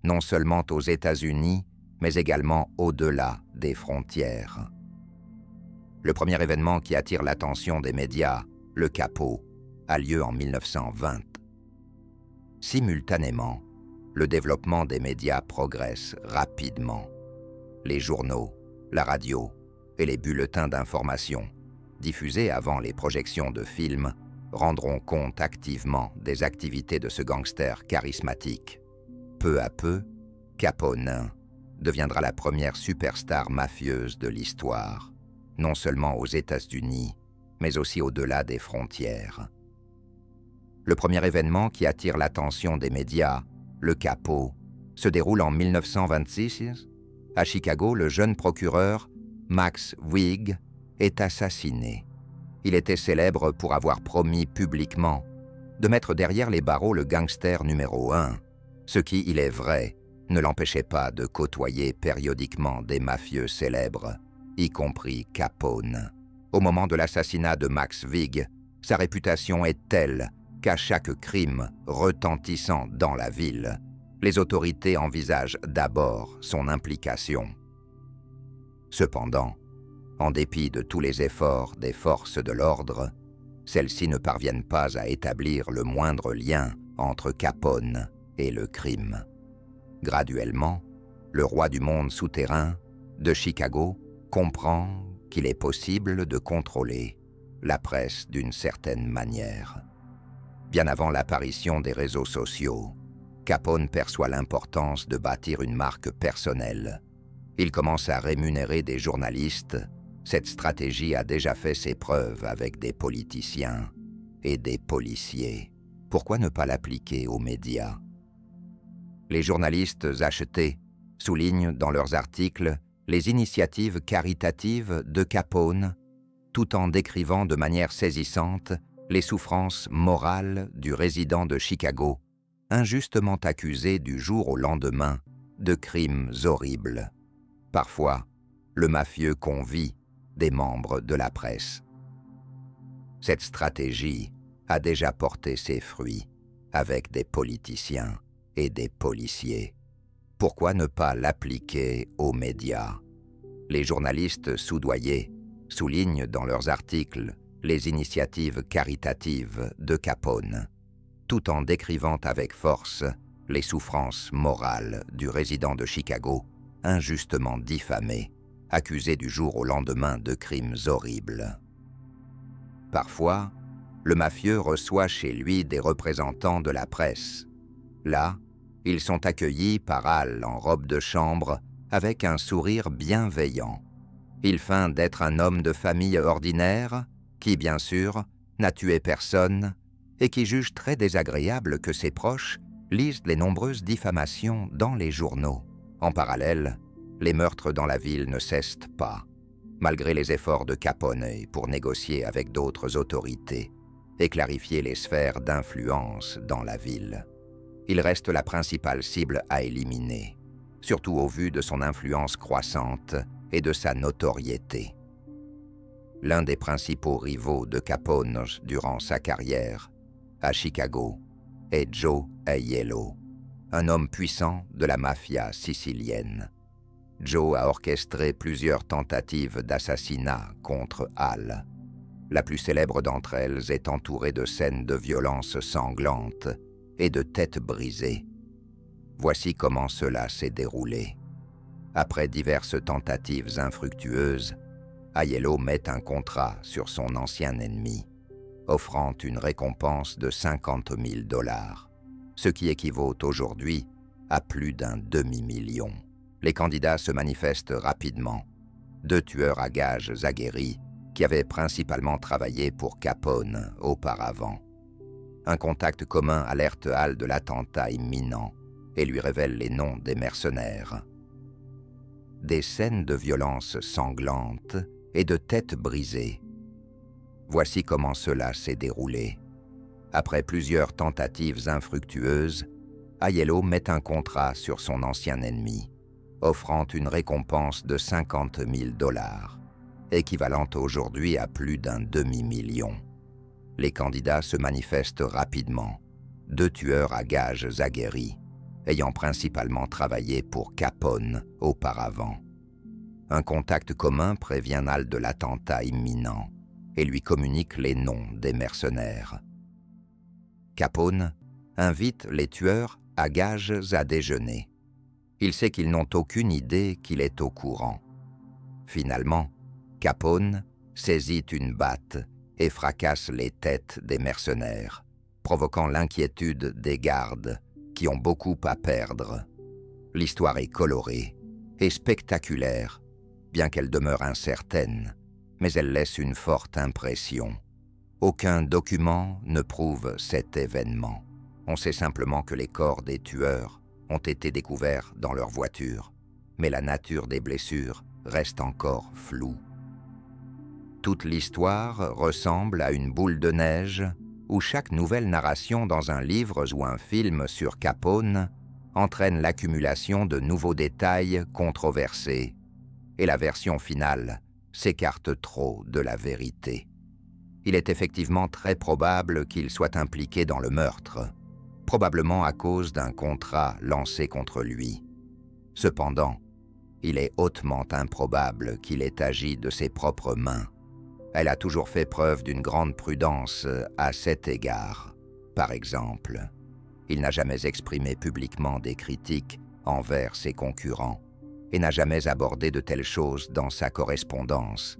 non seulement aux États-Unis, mais également au-delà des frontières. Le premier événement qui attire l'attention des médias, le Capo, a lieu en 1920. Simultanément, le développement des médias progresse rapidement. Les journaux, la radio et les bulletins d'information, diffusés avant les projections de films, rendront compte activement des activités de ce gangster charismatique. Peu à peu, Capone deviendra la première superstar mafieuse de l'histoire, non seulement aux États-Unis, mais aussi au-delà des frontières. Le premier événement qui attire l'attention des médias, le Capo, se déroule en 1926. À Chicago, le jeune procureur Max Wig est assassiné. Il était célèbre pour avoir promis publiquement de mettre derrière les barreaux le gangster numéro 1, ce qui, il est vrai, ne l'empêchait pas de côtoyer périodiquement des mafieux célèbres, y compris Capone. Au moment de l'assassinat de Max Wig, sa réputation est telle qu'à chaque crime retentissant dans la ville, les autorités envisagent d'abord son implication. Cependant, en dépit de tous les efforts des forces de l'ordre, celles-ci ne parviennent pas à établir le moindre lien entre Capone et le crime. Graduellement, le roi du monde souterrain de Chicago comprend qu'il est possible de contrôler la presse d'une certaine manière. Bien avant l'apparition des réseaux sociaux, Capone perçoit l'importance de bâtir une marque personnelle. Il commence à rémunérer des journalistes. Cette stratégie a déjà fait ses preuves avec des politiciens et des policiers. Pourquoi ne pas l'appliquer aux médias? Les journalistes achetés soulignent dans leurs articles les initiatives caritatives de Capone, tout en décrivant de manière saisissante les souffrances morales du résident de Chicago, injustement accusé du jour au lendemain de crimes horribles. Parfois, le mafieux convie des membres de la presse. Cette stratégie a déjà porté ses fruits avec des politiciens et des policiers. Pourquoi ne pas l'appliquer aux médias? Les journalistes soudoyés soulignent dans leurs articles les initiatives caritatives de Capone, tout en décrivant avec force les souffrances morales du résident de Chicago, injustement diffamé, accusé du jour au lendemain de crimes horribles. Parfois, le mafieux reçoit chez lui des représentants de la presse. Là, ils sont accueillis par Al en robe de chambre avec un sourire bienveillant. Il feint d'être un homme de famille ordinaire qui, bien sûr, n'a tué personne et qui juge très désagréable que ses proches lisent les nombreuses diffamations dans les journaux. En parallèle, les meurtres dans la ville ne cessent pas, malgré les efforts de Capone pour négocier avec d'autres autorités et clarifier les sphères d'influence dans la ville. Il reste la principale cible à éliminer, surtout au vu de son influence croissante et de sa notoriété. L'un des principaux rivaux de Capone durant sa carrière, à Chicago, est Joe Aiello, un homme puissant de la mafia sicilienne. Joe a orchestré plusieurs tentatives d'assassinat contre Al. La plus célèbre d'entre elles est entourée de scènes de violence sanglantes et de têtes brisées. Voici comment cela s'est déroulé. Après diverses tentatives infructueuses, Aiello met un contrat sur son ancien ennemi, offrant une récompense de 50 000 $, ce qui équivaut aujourd'hui à plus d'un demi-million. Les candidats se manifestent rapidement. 2 tueurs à gages aguerris qui avaient principalement travaillé pour Capone auparavant. Un contact commun alerte Al de l'attentat imminent et lui révèle les noms des mercenaires. Des scènes de violence sanglantes et de têtes brisées. Voici comment cela s'est déroulé. Après plusieurs tentatives infructueuses, Aiello met un contrat sur son ancien ennemi, offrant une récompense de 50 000 $, équivalente aujourd'hui à plus d'un demi-million. Les candidats se manifestent rapidement, 2 tueurs à gages aguerris, ayant principalement travaillé pour Capone auparavant. Un contact commun prévient Al de l'attentat imminent et lui communique les noms des mercenaires. Capone invite les tueurs à gages à déjeuner. Il sait qu'ils n'ont aucune idée qu'il est au courant. Finalement, Capone saisit une batte et fracasse les têtes des mercenaires, provoquant l'inquiétude des gardes qui ont beaucoup à perdre. L'histoire est colorée et spectaculaire, bien qu'elle demeure incertaine, mais elle laisse une forte impression. Aucun document ne prouve cet événement. On sait simplement que les corps des tueurs ont été découverts dans leur voiture, mais la nature des blessures reste encore floue. Toute l'histoire ressemble à une boule de neige où chaque nouvelle narration dans un livre ou un film sur Capone entraîne l'accumulation de nouveaux détails controversés, et la version finale s'écarte trop de la vérité. Il est effectivement très probable qu'il soit impliqué dans le meurtre, probablement à cause d'un contrat lancé contre lui. Cependant, il est hautement improbable qu'il ait agi de ses propres mains. Elle a toujours fait preuve d'une grande prudence à cet égard. Par exemple, il n'a jamais exprimé publiquement des critiques envers ses concurrents et n'a jamais abordé de telles choses dans sa correspondance.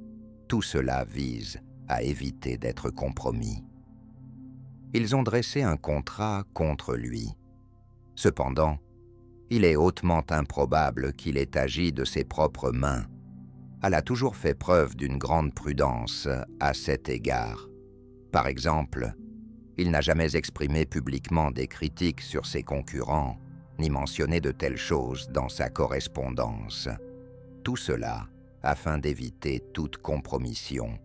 Tout cela vise à éviter d'être compromis. Ils ont dressé un contrat contre lui. Cependant, il est hautement improbable qu'il ait agi de ses propres mains. Elle a toujours fait preuve d'une grande prudence à cet égard. Par exemple, il n'a jamais exprimé publiquement des critiques sur ses concurrents ni mentionner de telles choses dans sa correspondance. Tout cela afin d'éviter toute compromission,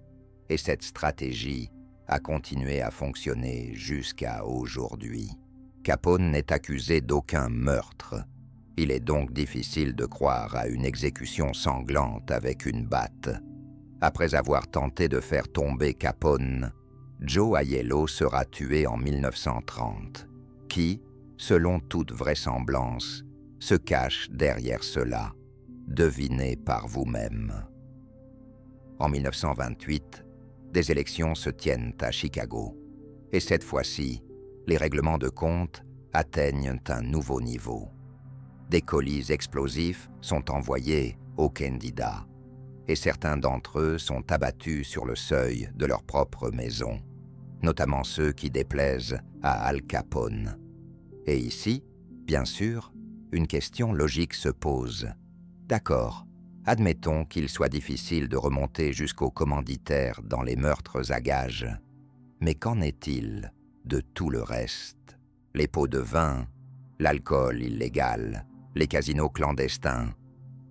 et cette stratégie a continué à fonctionner jusqu'à aujourd'hui. Capone n'est accusé d'aucun meurtre. Il est donc difficile de croire à une exécution sanglante avec une batte. Après avoir tenté de faire tomber Capone, Joe Aiello sera tué en 1930. Qui, selon toute vraisemblance, se cache derrière cela? Devinez par vous-même. En 1928, des élections se tiennent à Chicago. Et cette fois-ci, les règlements de compte atteignent un nouveau niveau. Des colis explosifs sont envoyés aux candidats, et certains d'entre eux sont abattus sur le seuil de leur propre maison, notamment ceux qui déplaisent à Al Capone. Et ici, bien sûr, une question logique se pose. D'accord, admettons qu'il soit difficile de remonter jusqu'au commanditaire dans les meurtres à gages. Mais qu'en est-il de tout le reste? Les pots de vin, l'alcool illégal, les casinos clandestins.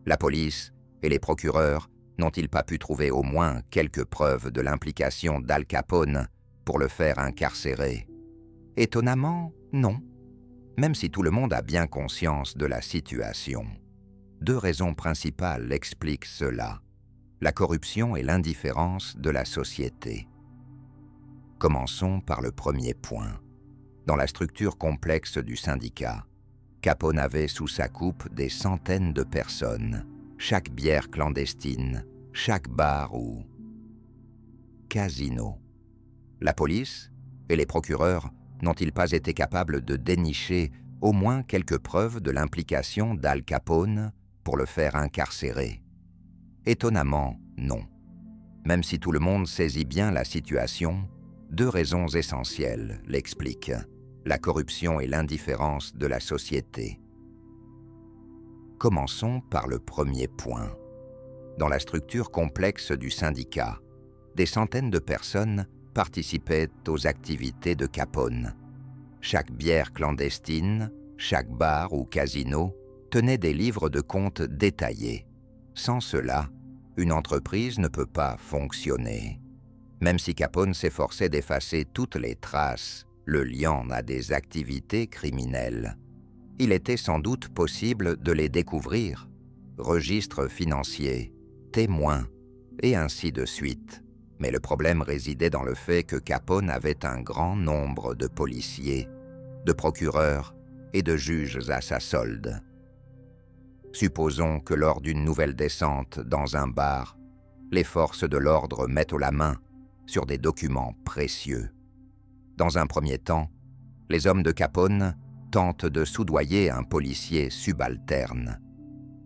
La police et les procureurs n'ont-ils pas pu trouver au moins quelques preuves de l'implication d'Al Capone pour le faire incarcérer? Étonnamment, non. Même si tout le monde a bien conscience de la situation. Deux raisons principales expliquent cela: la corruption et l'indifférence de la société. Commençons par le premier point. Dans la structure complexe du syndicat, Capone avait sous sa coupe des centaines de personnes, chaque bière clandestine, chaque bar ou casino. La police et les procureurs n'ont-ils pas été capables de dénicher au moins quelques preuves de l'implication d'Al Capone pour le faire incarcérer? Étonnamment, non. Même si tout le monde saisit bien la situation, deux raisons essentielles l'expliquent: la corruption et l'indifférence de la société. Commençons par le premier point. Dans la structure complexe du syndicat, des centaines de personnes participaient aux activités de Capone. Chaque bière clandestine, chaque bar ou casino tenait des livres de compte détaillés. Sans cela, une entreprise ne peut pas fonctionner. Même si Capone s'efforçait d'effacer toutes les traces le liant à des activités criminelles, il était sans doute possible de les découvrir. Registres financiers, témoins, et ainsi de suite. Mais le problème résidait dans le fait que Capone avait un grand nombre de policiers, de procureurs et de juges à sa solde. Supposons que lors d'une nouvelle descente dans un bar, les forces de l'ordre mettent la main sur des documents précieux. Dans un premier temps, les hommes de Capone tentent de soudoyer un policier subalterne.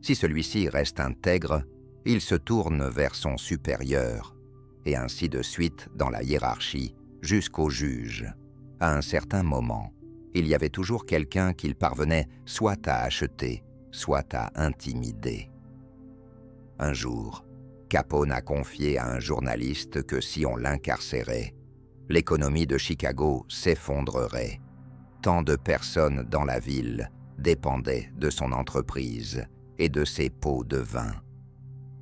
Si celui-ci reste intègre, il se tourne vers son supérieur, et ainsi de suite dans la hiérarchie, jusqu'au juge. À un certain moment, il y avait toujours quelqu'un qu'il parvenait soit à acheter, soit à intimider. Un jour, Capone a confié à un journaliste que si on l'incarcérait, l'économie de Chicago s'effondrerait. Tant de personnes dans la ville dépendaient de son entreprise et de ses pots de vin.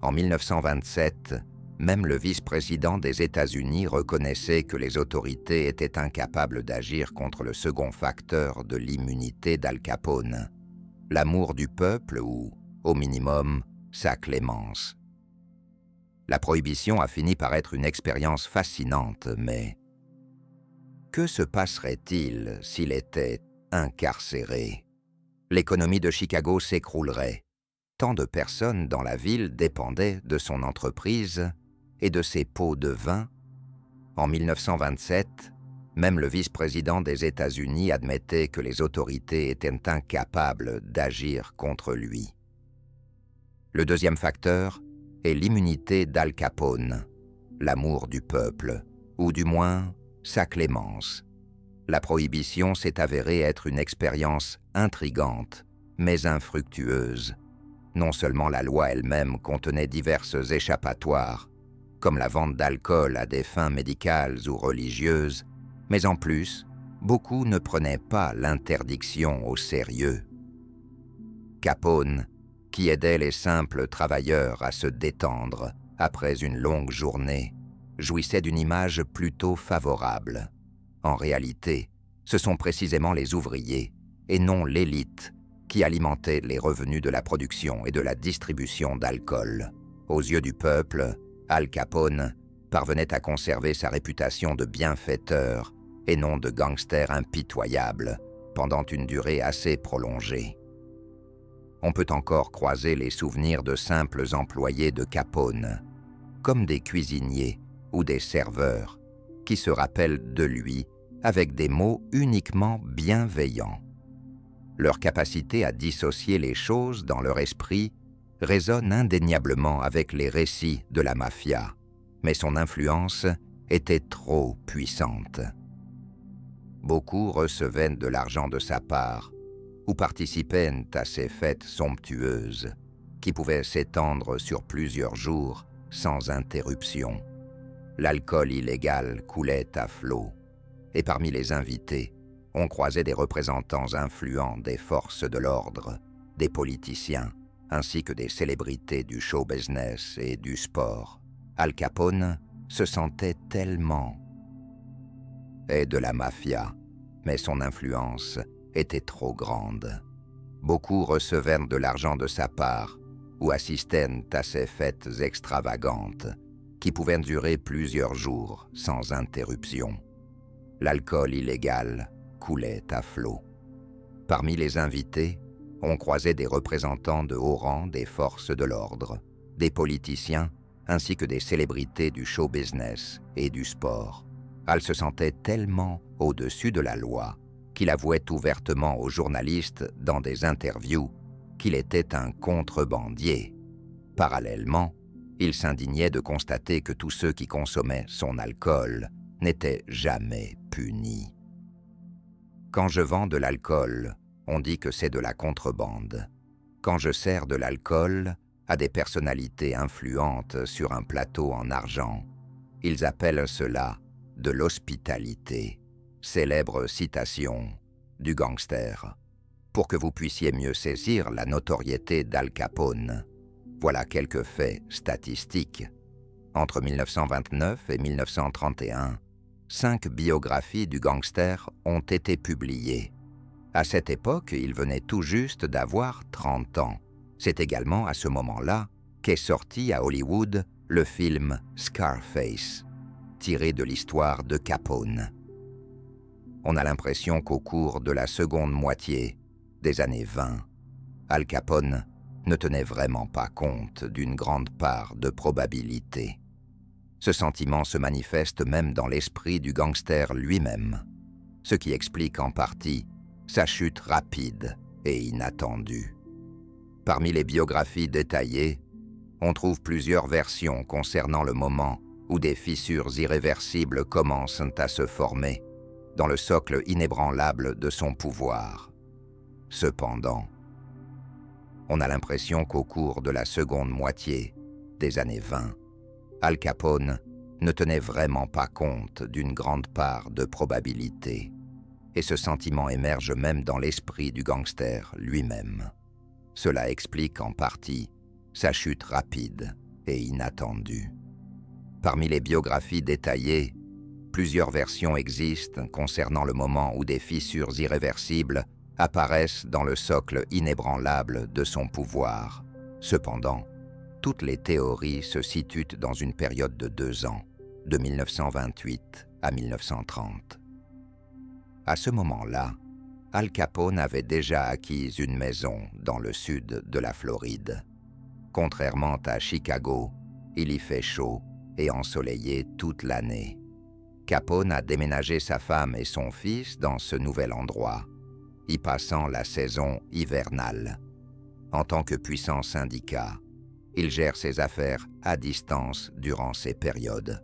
En 1927, même le vice-président des États-Unis reconnaissait que les autorités étaient incapables d'agir contre le second facteur de l'immunité d'Al Capone, l'amour du peuple ou, au minimum, sa clémence. La prohibition a fini par être une expérience fascinante, mais que se passerait-il s'il était incarcéré? L'économie de Chicago s'écroulerait. Tant de personnes dans la ville dépendaient de son entreprise et de ses pots de vin. En 1927, même le vice-président des États-Unis admettait que les autorités étaient incapables d'agir contre lui. Le deuxième facteur est l'immunité d'Al Capone, l'amour du peuple, ou du moins sa clémence. La prohibition s'est avérée être une expérience intrigante, mais infructueuse. Non seulement la loi elle-même contenait diverses échappatoires, comme la vente d'alcool à des fins médicales ou religieuses, mais en plus, beaucoup ne prenaient pas l'interdiction au sérieux. Capone, qui aidait les simples travailleurs à se détendre après une longue journée, jouissait d'une image plutôt favorable. En réalité, ce sont précisément les ouvriers, et non l'élite, qui alimentaient les revenus de la production et de la distribution d'alcool. Aux yeux du peuple, Al Capone parvenait à conserver sa réputation de bienfaiteur et non de gangster impitoyable pendant une durée assez prolongée. On peut encore croiser les souvenirs de simples employés de Capone, comme des cuisiniers ou des serveurs, qui se rappellent de lui avec des mots uniquement bienveillants. Leur capacité à dissocier les choses dans leur esprit résonne indéniablement avec les récits de la mafia, mais son influence était trop puissante. Beaucoup recevaient de l'argent de sa part ou participaient à ces fêtes somptueuses qui pouvaient s'étendre sur plusieurs jours sans interruption. L'alcool illégal coulait à flot, et parmi les invités, on croisait des représentants influents des forces de l'ordre, des politiciens, ainsi que des célébrités du show business et du sport. Al Capone se sentait tellement et de la mafia, mais son influence était trop grande. Beaucoup recevaient de l'argent de sa part ou assistaient à ces fêtes extravagantes qui pouvaient durer plusieurs jours sans interruption. L'alcool illégal coulait à flot. Parmi les invités, on croisait des représentants de haut rang des forces de l'ordre, des politiciens ainsi que des célébrités du show business et du sport. Al se sentait tellement au-dessus de la loi qu'il avouait ouvertement aux journalistes dans des interviews qu'il était un contrebandier. Parallèlement, il s'indignait de constater que tous ceux qui consommaient son alcool n'étaient jamais punis. Quand je vends de l'alcool, on dit que c'est de la contrebande. Quand je sers de l'alcool à des personnalités influentes sur un plateau en argent, ils appellent cela de l'hospitalité. Célèbre citation du gangster. Pour que vous puissiez mieux saisir la notoriété d'Al Capone, voilà quelques faits statistiques. Entre 1929 et 1931, 5 biographies du gangster ont été publiées. À cette époque, il venait tout juste d'avoir 30 ans. C'est également à ce moment-là qu'est sorti à Hollywood le film Scarface, tiré de l'histoire de Capone. On a l'impression qu'au cours de la seconde moitié des années 20, Al Capone ne tenait vraiment pas compte d'une grande part de probabilité. Ce sentiment se manifeste même dans l'esprit du gangster lui-même, ce qui explique en partie sa chute rapide et inattendue. Parmi les biographies détaillées, on trouve plusieurs versions concernant le moment où des fissures irréversibles commencent à se former dans le socle inébranlable de son pouvoir. Cependant, on a l'impression qu'au cours de la seconde moitié des années 20, Al Capone ne tenait vraiment pas compte d'une grande part de probabilité, et ce sentiment émerge même dans l'esprit du gangster lui-même. Cela explique en partie sa chute rapide et inattendue. Parmi les biographies détaillées, plusieurs versions existent concernant le moment où des fissures irréversibles apparaissent dans le socle inébranlable de son pouvoir. Cependant, toutes les théories se situent dans une période de 2 ans, de 1928 à 1930. À ce moment-là, Al Capone avait déjà acquis une maison dans le sud de la Floride. Contrairement à Chicago, il y fait chaud et ensoleillé toute l'année. Capone a déménagé sa femme et son fils dans ce nouvel endroit, y passant la saison hivernale. En tant que puissant syndicat, il gère ses affaires à distance durant ces périodes.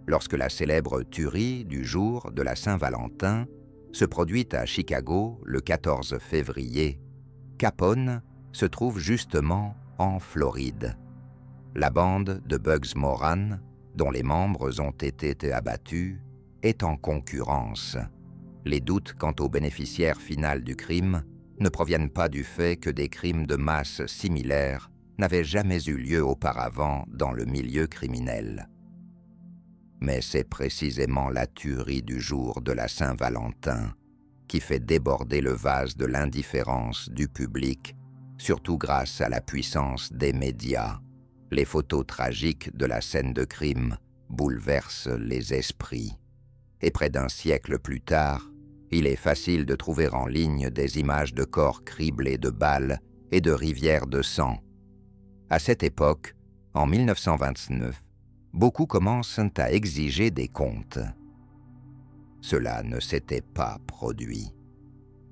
Lorsque la célèbre tuerie du jour de la Saint-Valentin se produit à Chicago le 14 février, Capone se trouve justement en Floride. La bande de Bugs Moran, dont les membres ont été abattus, est en concurrence. Les doutes quant au bénéficiaire final du crime ne proviennent pas du fait que des crimes de masse similaires n'avaient jamais eu lieu auparavant dans le milieu criminel. Mais c'est précisément la tuerie du jour de la Saint-Valentin qui fait déborder le vase de l'indifférence du public, surtout grâce à la puissance des médias. Les photos tragiques de la scène de crime bouleversent les esprits. Et près d'un siècle plus tard, il est facile de trouver en ligne des images de corps criblés de balles et de rivières de sang. À cette époque, en 1929, beaucoup commencent à exiger des comptes. Cela ne s'était pas produit.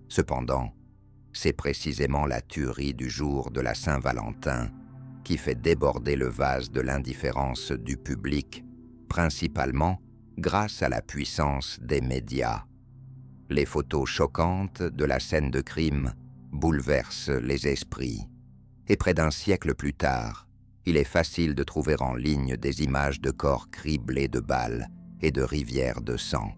Cependant, c'est précisément la tuerie du jour de la Saint-Valentin qui fait déborder le vase de l'indifférence du public, principalement grâce à la puissance des médias. Les photos choquantes de la scène de crime bouleversent les esprits. Et près d'un siècle plus tard, il est facile de trouver en ligne des images de corps criblés de balles et de rivières de sang.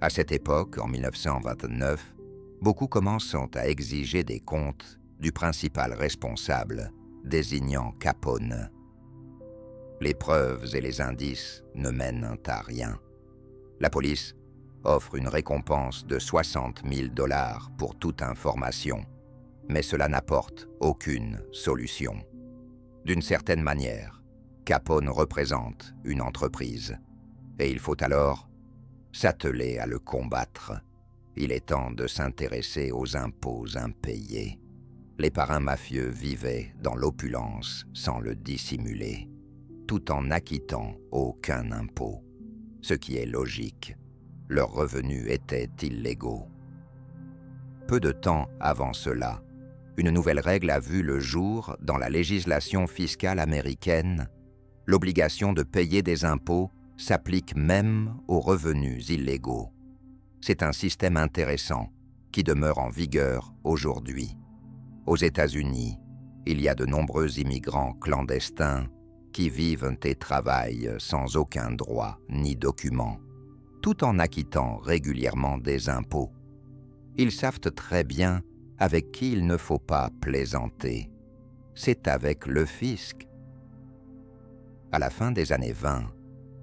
À cette époque, en 1929, beaucoup commencent à exiger des comptes du principal responsable, désignant Capone. Les preuves et les indices ne mènent à rien. La police offre une récompense de 60 000 $ pour toute information, mais cela n'apporte aucune solution. D'une certaine manière, Capone représente une entreprise, et il faut alors s'atteler à le combattre. Il est temps de s'intéresser aux impôts impayés. Les parrains mafieux vivaient dans l'opulence sans le dissimuler, tout en n'acquittant aucun impôt. Ce qui est logique, leurs revenus étaient illégaux. Peu de temps avant cela, une nouvelle règle a vu le jour dans la législation fiscale américaine. L'obligation de payer des impôts s'applique même aux revenus illégaux. C'est un système intéressant qui demeure en vigueur aujourd'hui. Aux États-Unis, il y a de nombreux immigrants clandestins qui vivent et travaillent sans aucun droit ni document, tout en acquittant régulièrement des impôts. Ils savent très bien avec qui il ne faut pas plaisanter. C'est avec le fisc. À la fin des années 20,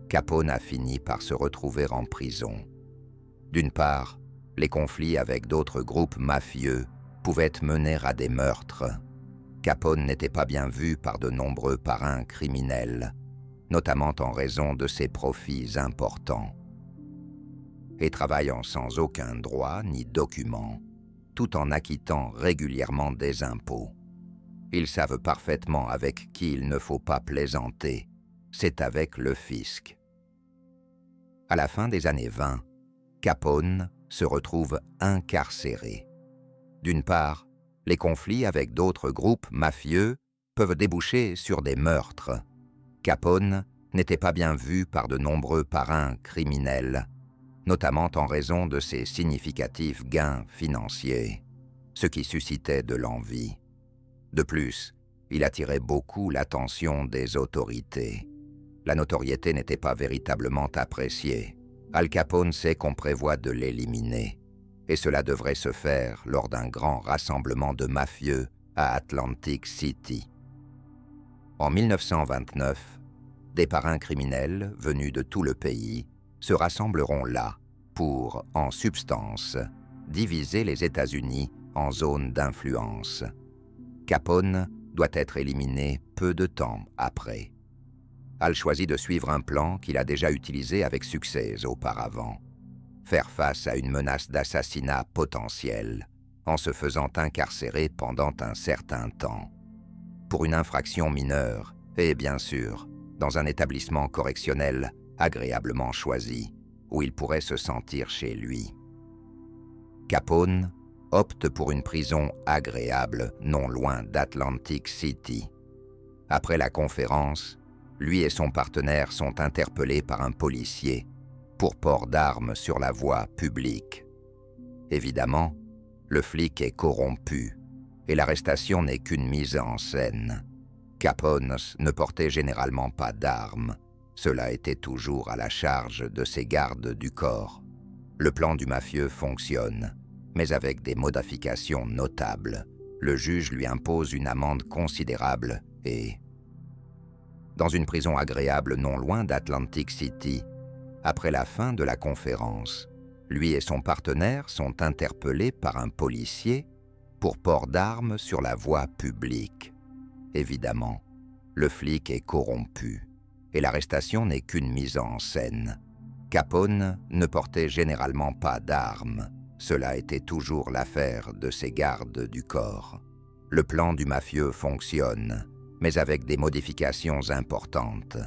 Capone a fini par se retrouver en prison. D'une part, les conflits avec d'autres groupes mafieux pouvaient mener à des meurtres. Capone n'était pas bien vu par de nombreux parrains criminels, notamment en raison de ses profits importants. Et travaillant sans aucun droit ni document, tout en acquittant régulièrement des impôts. Ils savent parfaitement avec qui il ne faut pas plaisanter, c'est avec le fisc. À la fin des années 20, Capone se retrouve incarcéré. D'une part, les conflits avec d'autres groupes mafieux peuvent déboucher sur des meurtres. Capone n'était pas bien vu par de nombreux parrains criminels, notamment en raison de ses significatifs gains financiers, ce qui suscitait de l'envie. De plus, il attirait beaucoup l'attention des autorités. La notoriété n'était pas véritablement appréciée. Al Capone sait qu'on prévoit de l'éliminer, et cela devrait se faire lors d'un grand rassemblement de mafieux à Atlantic City. En 1929, des parrains criminels venus de tout le pays se rassembleront là pour, en substance, diviser les États-Unis en zones d'influence. Capone doit être éliminé peu de temps après. Al choisit de suivre un plan qu'il a déjà utilisé avec succès auparavant. Faire face à une menace d'assassinat potentielle en se faisant incarcérer pendant un certain temps. Pour une infraction mineure et, bien sûr, dans un établissement correctionnel agréablement choisi, où il pourrait se sentir chez lui. Capone opte pour une prison agréable non loin d'Atlantic City. Après la conférence, lui et son partenaire sont interpellés par un policier pour port d'armes sur la voie publique. Évidemment, le flic est corrompu et l'arrestation n'est qu'une mise en scène. Capone ne portait généralement pas d'armes. Cela était toujours à la charge de ses gardes du corps. Le plan du mafieux fonctionne, mais avec des modifications notables. Le juge lui impose une amende considérable et... Dans une prison agréable non loin d'Atlantic City, après la fin de la conférence, lui et son partenaire sont interpellés par un policier pour port d'armes sur la voie publique. Évidemment, le flic est corrompu et l'arrestation n'est qu'une mise en scène. Capone ne portait généralement pas d'armes. Cela était toujours l'affaire de ses gardes du corps. Le plan du mafieux fonctionne, mais avec des modifications importantes.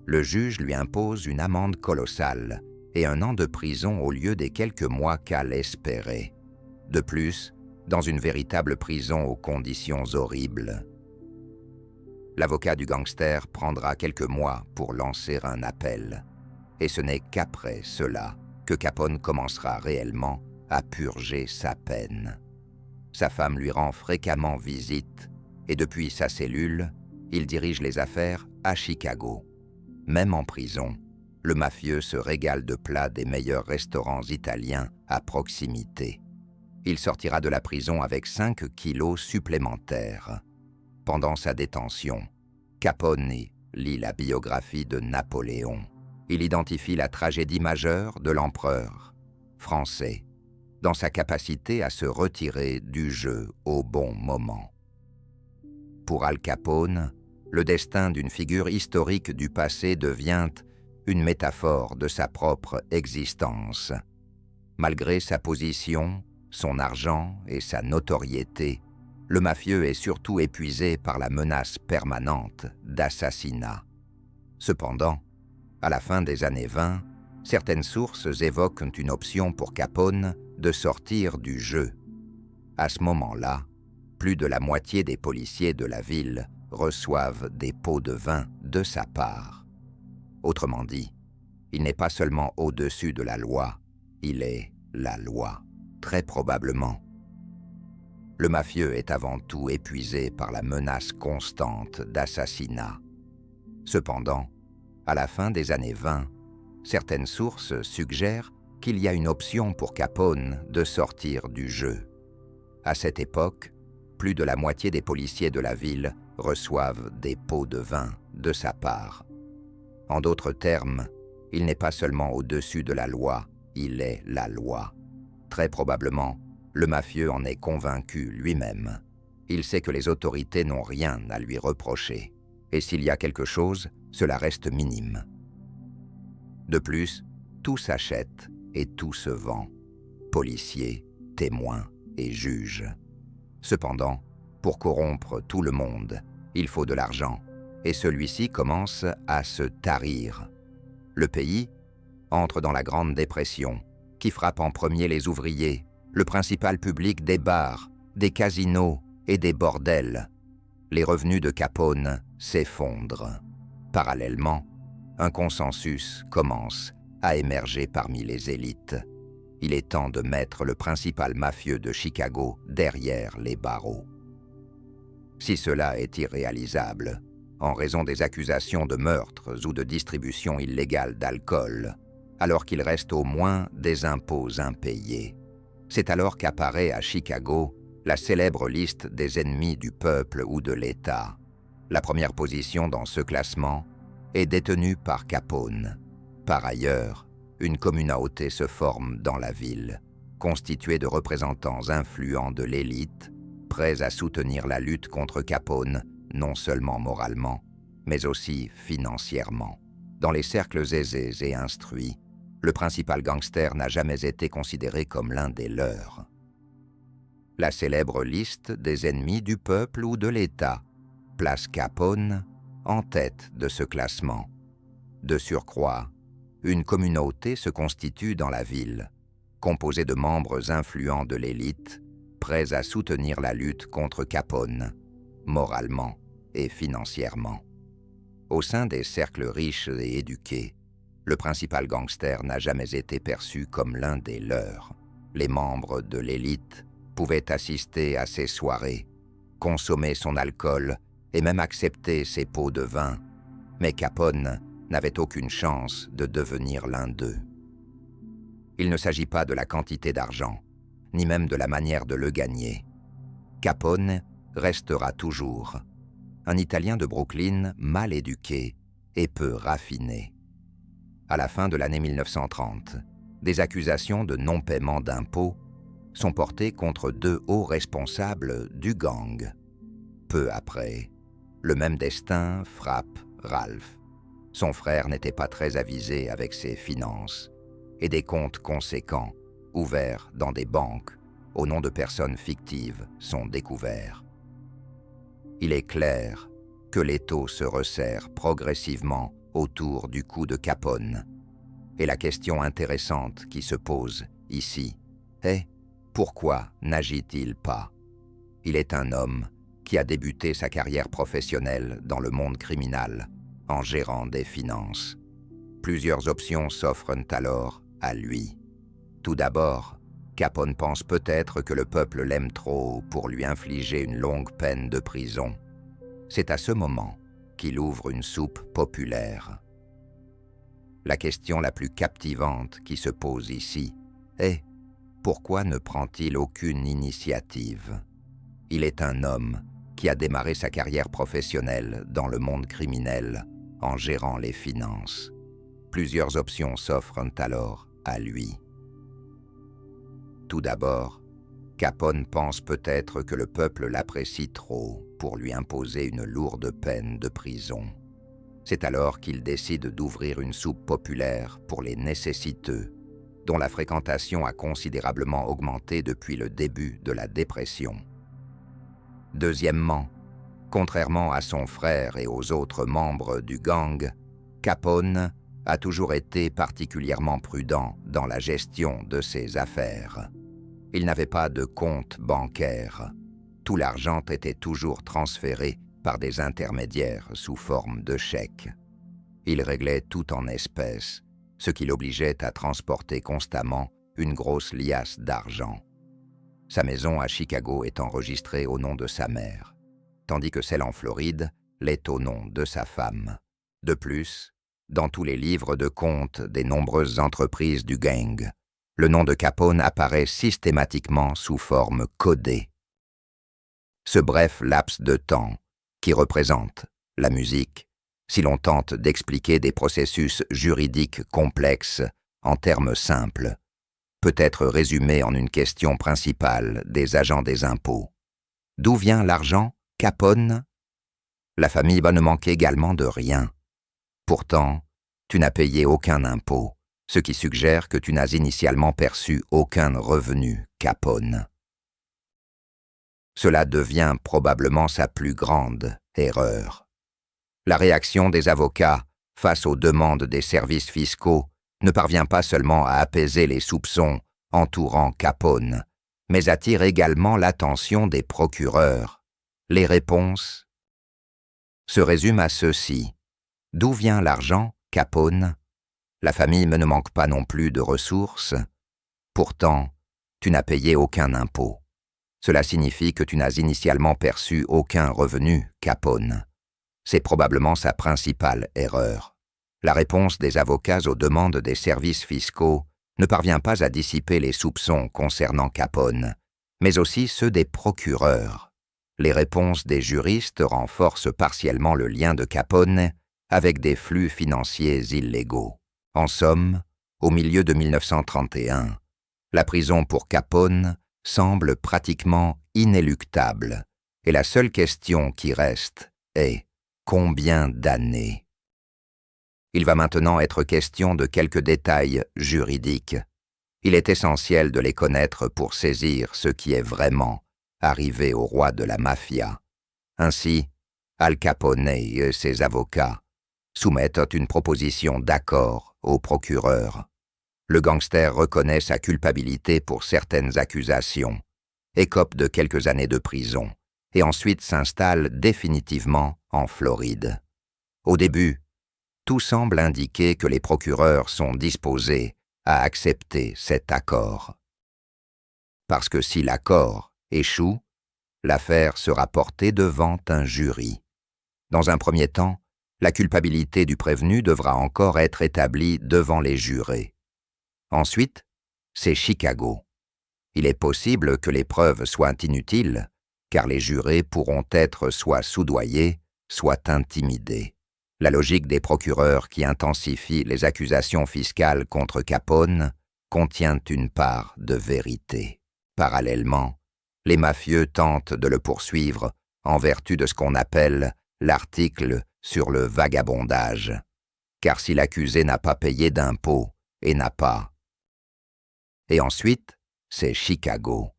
Le juge lui impose une amende colossale et 1 an de prison au lieu des quelques mois qu'elle espérait. De plus, dans une véritable prison aux conditions horribles. L'avocat du gangster prendra quelques mois pour lancer un appel. Et ce n'est qu'après cela que Capone commencera réellement à purger sa peine. Sa femme lui rend fréquemment visite et depuis sa cellule, il dirige les affaires à Chicago. Même en prison, le mafieux se régale de plats des meilleurs restaurants italiens à proximité. Il sortira de la prison avec 5 kilos supplémentaires. Pendant sa détention, Capone lit la biographie de Napoléon. Il identifie la tragédie majeure de l'empereur français dans sa capacité à se retirer du jeu au bon moment. Pour Al Capone, le destin d'une figure historique du passé devient une métaphore de sa propre existence. Malgré sa position, son argent et sa notoriété, le mafieux est surtout épuisé par la menace permanente d'assassinat. Cependant, à la fin des années 20, certaines sources évoquent une option pour Capone de sortir du jeu. À ce moment-là, plus de la moitié des policiers de la ville reçoivent des pots de vin de sa part. Autrement dit, il n'est pas seulement au-dessus de la loi, il est la loi, très probablement. Le mafieux est avant tout épuisé par la menace constante d'assassinat. Cependant, à la fin des années 20, certaines sources suggèrent qu'il y a une option pour Capone de sortir du jeu. À cette époque, plus de la moitié des policiers de la ville reçoivent des pots de vin de sa part. En d'autres termes, il n'est pas seulement au-dessus de la loi, il est la loi. Très probablement, le mafieux en est convaincu lui-même. Il sait que les autorités n'ont rien à lui reprocher. Et s'il y a quelque chose, cela reste minime. De plus, tout s'achète et tout se vend. Policiers, témoins et juges. Cependant, pour corrompre tout le monde, il faut de l'argent. Et celui-ci commence à se tarir. Le pays entre dans la Grande Dépression, qui frappe en premier les ouvriers, le principal public des bars, des casinos et des bordels. Les revenus de Capone s'effondrent. Parallèlement, un consensus commence à émerger parmi les élites. Il est temps de mettre le principal mafieux de Chicago derrière les barreaux. Si cela est irréalisable, en raison des accusations de meurtres ou de distribution illégale d'alcool, alors qu'il reste au moins des impôts impayés. C'est alors qu'apparaît à Chicago la célèbre liste des ennemis du peuple ou de l'État. La première position dans ce classement est détenue par Capone. Par ailleurs, une communauté se forme dans la ville, constituée de représentants influents de l'élite, prêts à soutenir la lutte contre Capone, non seulement moralement, mais aussi financièrement. Dans les cercles aisés et instruits, le principal gangster n'a jamais été considéré comme l'un des leurs. La célèbre liste des ennemis du peuple ou de l'État place Capone en tête de ce classement. De surcroît, une communauté se constitue dans la ville, composée de membres influents de l'élite, prêts à soutenir la lutte contre Capone, moralement et financièrement. Au sein des cercles riches et éduqués, le principal gangster n'a jamais été perçu comme l'un des leurs. Les membres de l'élite pouvaient assister à ses soirées, consommer son alcool et même accepter ses pots de vin, mais Capone n'avait aucune chance de devenir l'un d'eux. Il ne s'agit pas de la quantité d'argent, ni même de la manière de le gagner. Capone restera toujours un Italien de Brooklyn mal éduqué et peu raffiné. À la fin de l'année 1930, des accusations de non-paiement d'impôts sont portées contre 2 hauts responsables du gang. Peu après, le même destin frappe Ralph. Son frère n'était pas très avisé avec ses finances et des comptes conséquents, ouverts dans des banques, au nom de personnes fictives, sont découverts. Il est clair que l'étau se resserre progressivement autour du cou de Capone. Et la question intéressante qui se pose ici est: pourquoi n'agit-il pas? Il est un homme qui a débuté sa carrière professionnelle dans le monde criminel en gérant des finances. Plusieurs options s'offrent alors à lui. Tout d'abord, Capone pense peut-être que le peuple l'aime trop pour lui infliger une longue peine de prison. C'est à ce moment qu'il ouvre une soupe populaire. La question la plus captivante qui se pose ici est: pourquoi ne prend-il aucune initiative? Il est un homme qui a démarré sa carrière professionnelle dans le monde criminel en gérant les finances. Plusieurs options s'offrent alors à lui. Tout d'abord, Capone pense peut-être que le peuple l'apprécie trop pour lui imposer une lourde peine de prison. C'est alors qu'il décide d'ouvrir une soupe populaire pour les nécessiteux, dont la fréquentation a considérablement augmenté depuis le début de la dépression. Deuxièmement, contrairement à son frère et aux autres membres du gang, Capone a toujours été particulièrement prudent dans la gestion de ses affaires. Il n'avait pas de compte bancaire. Tout l'argent était toujours transféré par des intermédiaires sous forme de chèques. Il réglait tout en espèces, ce qui l'obligeait à transporter constamment une grosse liasse d'argent. Sa maison à Chicago est enregistrée au nom de sa mère, tandis que celle en Floride l'est au nom de sa femme. De plus, dans tous les livres de compte des nombreuses entreprises du gang, le nom de Capone apparaît systématiquement sous forme codée. Ce bref laps de temps, qui représente la musique, si l'on tente d'expliquer des processus juridiques complexes en termes simples, peut être résumé en une question principale des agents des impôts. D'où vient l'argent, Capone? La famille va ne manquer également de rien. Pourtant, tu n'as payé aucun impôt, ce qui suggère que tu n'as initialement perçu aucun revenu, Capone. Cela devient probablement sa plus grande erreur. La réaction des avocats face aux demandes des services fiscaux ne parvient pas seulement à apaiser les soupçons entourant Capone, mais attire également l'attention des procureurs. Les réponses se résument à ceci. D'où vient l'argent, Capone? La famille ne manque pas non plus de ressources. Pourtant, tu n'as payé aucun impôt. Cela signifie que tu n'as initialement perçu aucun revenu, Capone. C'est probablement sa principale erreur. La réponse des avocats aux demandes des services fiscaux ne parvient pas à dissiper les soupçons concernant Capone, mais aussi ceux des procureurs. Les réponses des juristes renforcent partiellement le lien de Capone avec des flux financiers illégaux. En somme, au milieu de 1931, la prison pour Capone semble pratiquement inéluctable, et la seule question qui reste est: combien d'années? Il va maintenant être question de quelques détails juridiques. Il est essentiel de les connaître pour saisir ce qui est vraiment arrivé au roi de la mafia. Ainsi, Al Capone et ses avocats soumettent une proposition d'accord au procureur. Le gangster reconnaît sa culpabilité pour certaines accusations, écope de quelques années de prison, et ensuite s'installe définitivement en Floride. Au début, tout semble indiquer que les procureurs sont disposés à accepter cet accord. Parce que si l'accord échoue, l'affaire sera portée devant un jury. Dans un premier temps, la culpabilité du prévenu devra encore être établie devant les jurés. Ensuite, c'est Chicago. Il est possible que les preuves soient inutiles, car les jurés pourront être soit soudoyés, soit intimidés. La logique des procureurs qui intensifie les accusations fiscales contre Capone contient une part de vérité. Parallèlement, les mafieux tentent de le poursuivre en vertu de ce qu'on appelle l'article sur le vagabondage. Car si l'accusé n'a pas payé d'impôts et n'a pas. Et ensuite, c'est Chicago.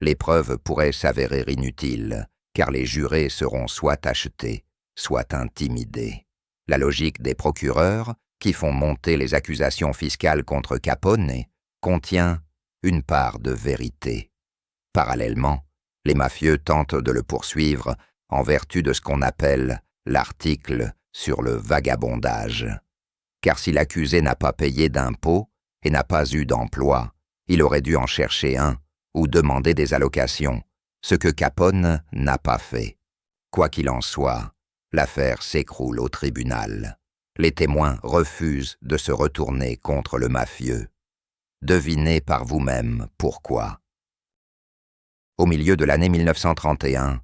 Les preuves pourraient s'avérer inutiles, car les jurés seront soit achetés, soit intimidés. La logique des procureurs, qui font monter les accusations fiscales contre Capone, contient une part de vérité. Parallèlement, les mafieux tentent de le poursuivre en vertu de ce qu'on appelle l'article sur le vagabondage. Car si l'accusé n'a pas payé d'impôts et n'a pas eu d'emploi, il aurait dû en chercher un ou demander des allocations, ce que Capone n'a pas fait. Quoi qu'il en soit, l'affaire s'écroule au tribunal. Les témoins refusent de se retourner contre le mafieux. Devinez par vous-même pourquoi. Au milieu de l'année 1931,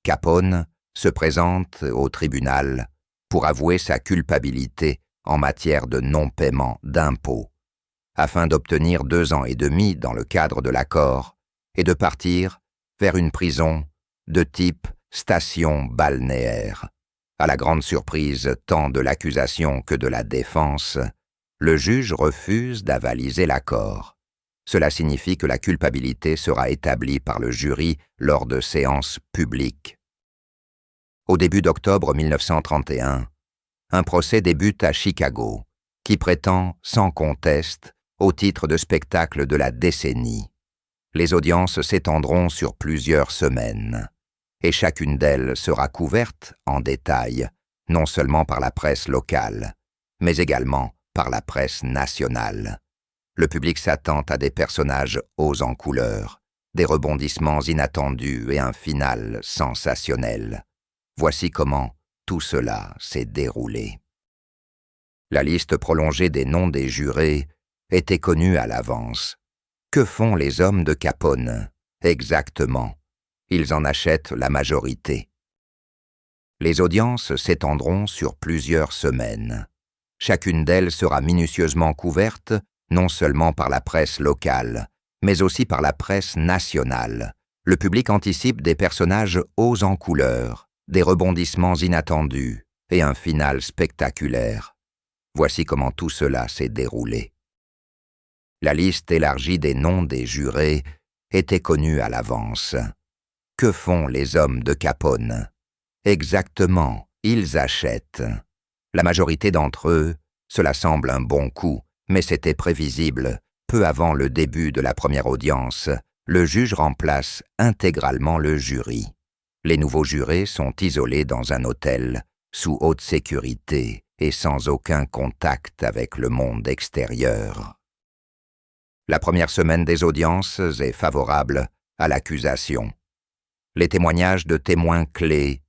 Capone se présente au tribunal pour avouer sa culpabilité en matière de non-paiement d'impôts, afin d'obtenir 2 ans et demi dans le cadre de l'accord et de partir vers une prison de type station balnéaire. À la grande surprise tant de l'accusation que de la défense, le juge refuse d'avaliser l'accord. Cela signifie que la culpabilité sera établie par le jury lors de séances publiques. Au début d'octobre 1931, un procès débute à Chicago, qui prétend sans conteste au titre de spectacle de la décennie. Les audiences s'étendront sur plusieurs semaines, et chacune d'elles sera couverte en détail, non seulement par la presse locale, mais également par la presse nationale. Le public s'attend à des personnages hauts en couleur, des rebondissements inattendus et un final sensationnel. Voici comment tout cela s'est déroulé. La liste prolongée des noms des jurés était connue à l'avance. Que font les hommes de Capone? Exactement. Ils en achètent la majorité. Les audiences s'étendront sur plusieurs semaines. Chacune d'elles sera minutieusement couverte, non seulement par la presse locale, mais aussi par la presse nationale. Le public anticipe des personnages hauts en couleur, des rebondissements inattendus et un final spectaculaire. Voici comment tout cela s'est déroulé. La liste élargie des noms des jurés était connue à l'avance. Que font les hommes de Capone? Exactement, ils achètent. La majorité d'entre eux, cela semble un bon coup, mais c'était prévisible. Peu avant le début de la première audience, le juge remplace intégralement le jury. Les nouveaux jurés sont isolés dans un hôtel, sous haute sécurité et sans aucun contact avec le monde extérieur. La première semaine des audiences est favorable à l'accusation. Les témoignages de témoins clés,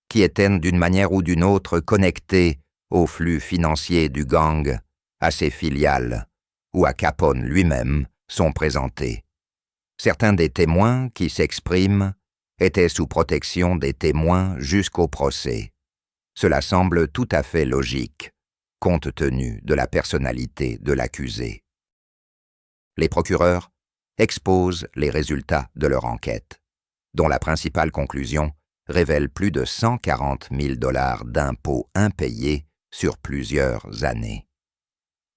qui étaient d'une manière ou d'une autre connectés au flux financier du gang, à ses filiales ou à Capone lui-même, sont présentés. Certains des témoins qui s'expriment étaient sous protection des témoins jusqu'au procès. Cela semble tout à fait logique, compte tenu de la personnalité de l'accusé. Les procureurs exposent les résultats de leur enquête, dont la principale conclusion révèle plus de 140 000 $ d'impôts impayés sur plusieurs années.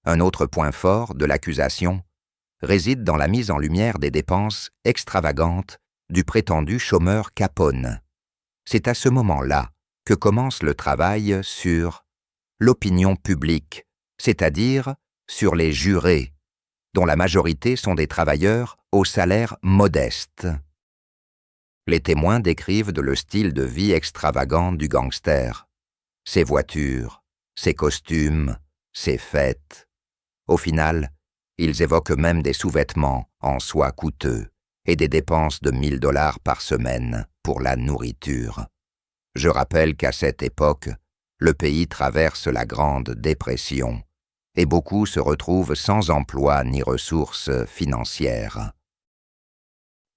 Un autre point fort de l'accusation réside dans la mise en lumière des dépenses extravagantes du prétendu chômeur Capone. C'est à ce moment-là que commence le travail sur l'opinion publique, c'est-à-dire sur les jurés, dont la majorité sont des travailleurs au salaire modeste. Les témoins décrivent le style de vie extravagant du gangster, ses voitures, ses costumes, ses fêtes. Au final, ils évoquent même des sous-vêtements en soie coûteux et des dépenses de 1 000 $ par semaine pour la nourriture. Je rappelle qu'à cette époque, le pays traverse la Grande Dépression et beaucoup se retrouvent sans emploi ni ressources financières.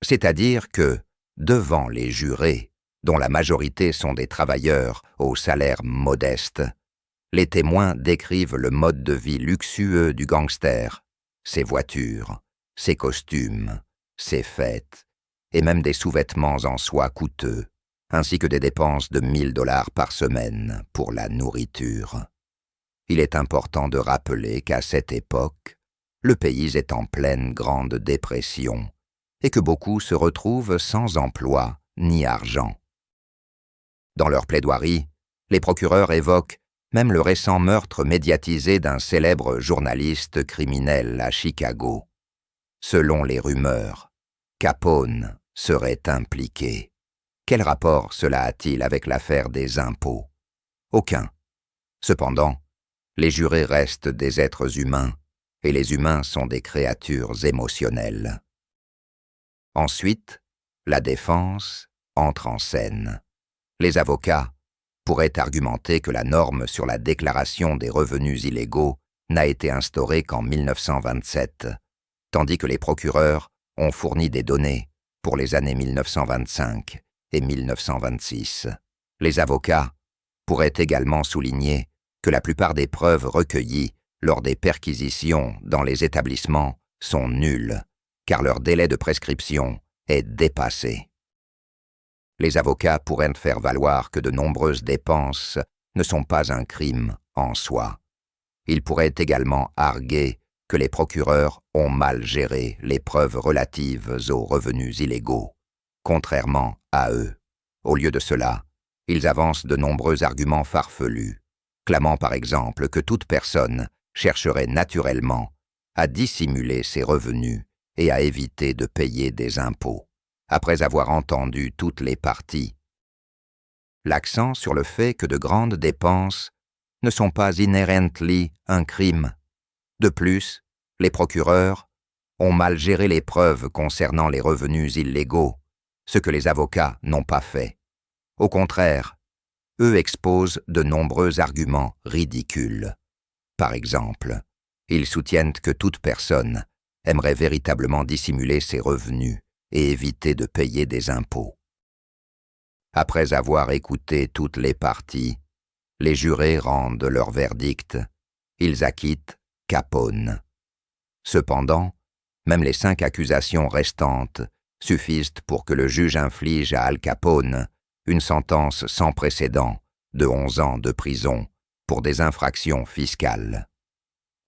C'est-à-dire que, devant les jurés, dont la majorité sont des travailleurs aux salaires modestes, les témoins décrivent le mode de vie luxueux du gangster, ses voitures, ses costumes, ses fêtes, et même des sous-vêtements en soie coûteux, ainsi que des dépenses de 1 000 $ par semaine pour la nourriture. Il est important de rappeler qu'à cette époque, le pays est en pleine grande dépression et que beaucoup se retrouvent sans emploi ni argent. Dans leur plaidoirie, les procureurs évoquent même le récent meurtre médiatisé d'un célèbre journaliste criminel à Chicago. Selon les rumeurs, Capone serait impliqué. Quel rapport cela a-t-il avec l'affaire des impôts? Aucun. Cependant, les jurés restent des êtres humains, et les humains sont des créatures émotionnelles. Ensuite, la défense entre en scène. Les avocats pourraient argumenter que la norme sur la déclaration des revenus illégaux n'a été instaurée qu'en 1927, tandis que les procureurs ont fourni des données pour les années 1925 et 1926. Les avocats pourraient également souligner que la plupart des preuves recueillies lors des perquisitions dans les établissements sont nulles, car leur délai de prescription est dépassé. Les avocats pourraient faire valoir que de nombreuses dépenses ne sont pas un crime en soi. Ils pourraient également arguer que les procureurs ont mal géré les preuves relatives aux revenus illégaux, contrairement à eux. Au lieu de cela, ils avancent de nombreux arguments farfelus, clamant par exemple que toute personne chercherait naturellement à dissimuler ses revenus et à éviter de payer des impôts, après avoir entendu toutes les parties. L'accent sur le fait que de grandes dépenses ne sont pas inherently un crime. De plus, les procureurs ont mal géré les preuves concernant les revenus illégaux, ce que les avocats n'ont pas fait. Au contraire, eux exposent de nombreux arguments ridicules. Par exemple, ils soutiennent que toute personne aimerait véritablement dissimuler ses revenus et éviter de payer des impôts. Après avoir écouté toutes les parties, les jurés rendent leur verdict. Ils acquittent Capone. Cependant, même les 5 accusations restantes suffisent pour que le juge inflige à Al Capone une sentence sans précédent de 11 ans de prison pour des infractions fiscales.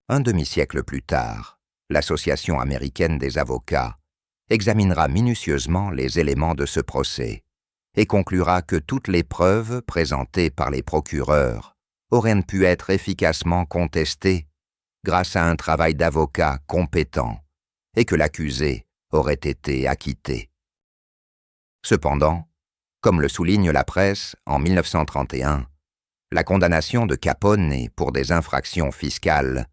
Un demi-siècle plus tard, l'Association américaine des avocats examinera minutieusement les éléments de ce procès et conclura que toutes les preuves présentées par les procureurs auraient pu être efficacement contestées grâce à un travail d'avocat compétent et que l'accusé aurait été acquitté. Cependant, comme le souligne la presse en 1931, la condamnation de Capone pour des infractions fiscales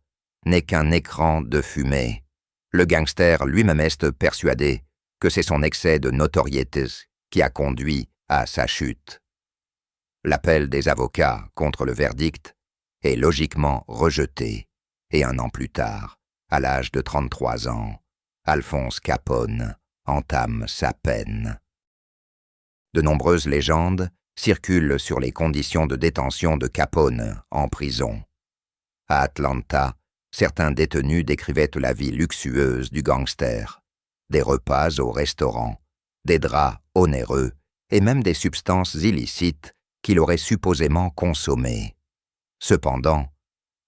n'est qu'un écran de fumée. Le gangster lui-même est persuadé que c'est son excès de notoriété qui a conduit à sa chute. L'appel des avocats contre le verdict est logiquement rejeté, et 1 an plus tard, à l'âge de 33 ans, Alphonse Capone entame sa peine. De nombreuses légendes circulent sur les conditions de détention de Capone en prison. À Atlanta, certains détenus décrivaient la vie luxueuse du gangster, des repas au restaurant, des draps onéreux et même des substances illicites qu'il aurait supposément consommées. Cependant,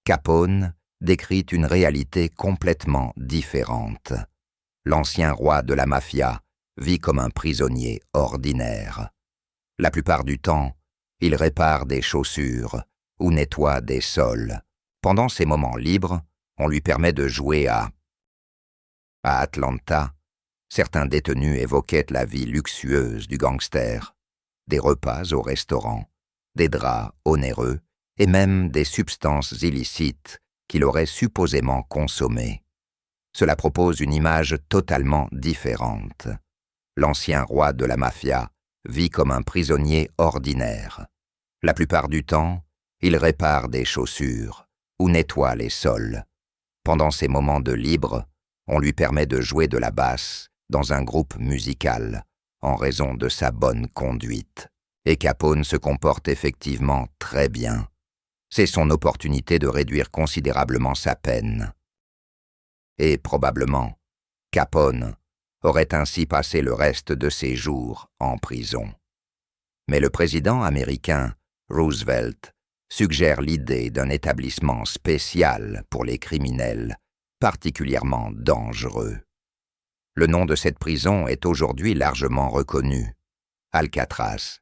Capone décrit une réalité complètement différente. L'ancien roi de la mafia vit comme un prisonnier ordinaire. La plupart du temps, il répare des chaussures ou nettoie des sols. Pendant ses moments libres, on lui permet de jouer à Atlanta, certains détenus évoquaient la vie luxueuse du gangster, des repas au restaurant, des draps onéreux et même des substances illicites qu'il aurait supposément consommées. Cela propose une image totalement différente. L'ancien roi de la mafia vit comme un prisonnier ordinaire. La plupart du temps, il répare des chaussures ou nettoie les sols. Pendant ses moments de libre, on lui permet de jouer de la basse dans un groupe musical, en raison de sa bonne conduite. Et Capone se comporte effectivement très bien. C'est son opportunité de réduire considérablement sa peine. Et probablement, Capone aurait ainsi passé le reste de ses jours en prison. Mais le président américain, Roosevelt, suggère l'idée d'un établissement spécial pour les criminels, particulièrement dangereux. Le nom de cette prison est aujourd'hui largement reconnu, Alcatraz.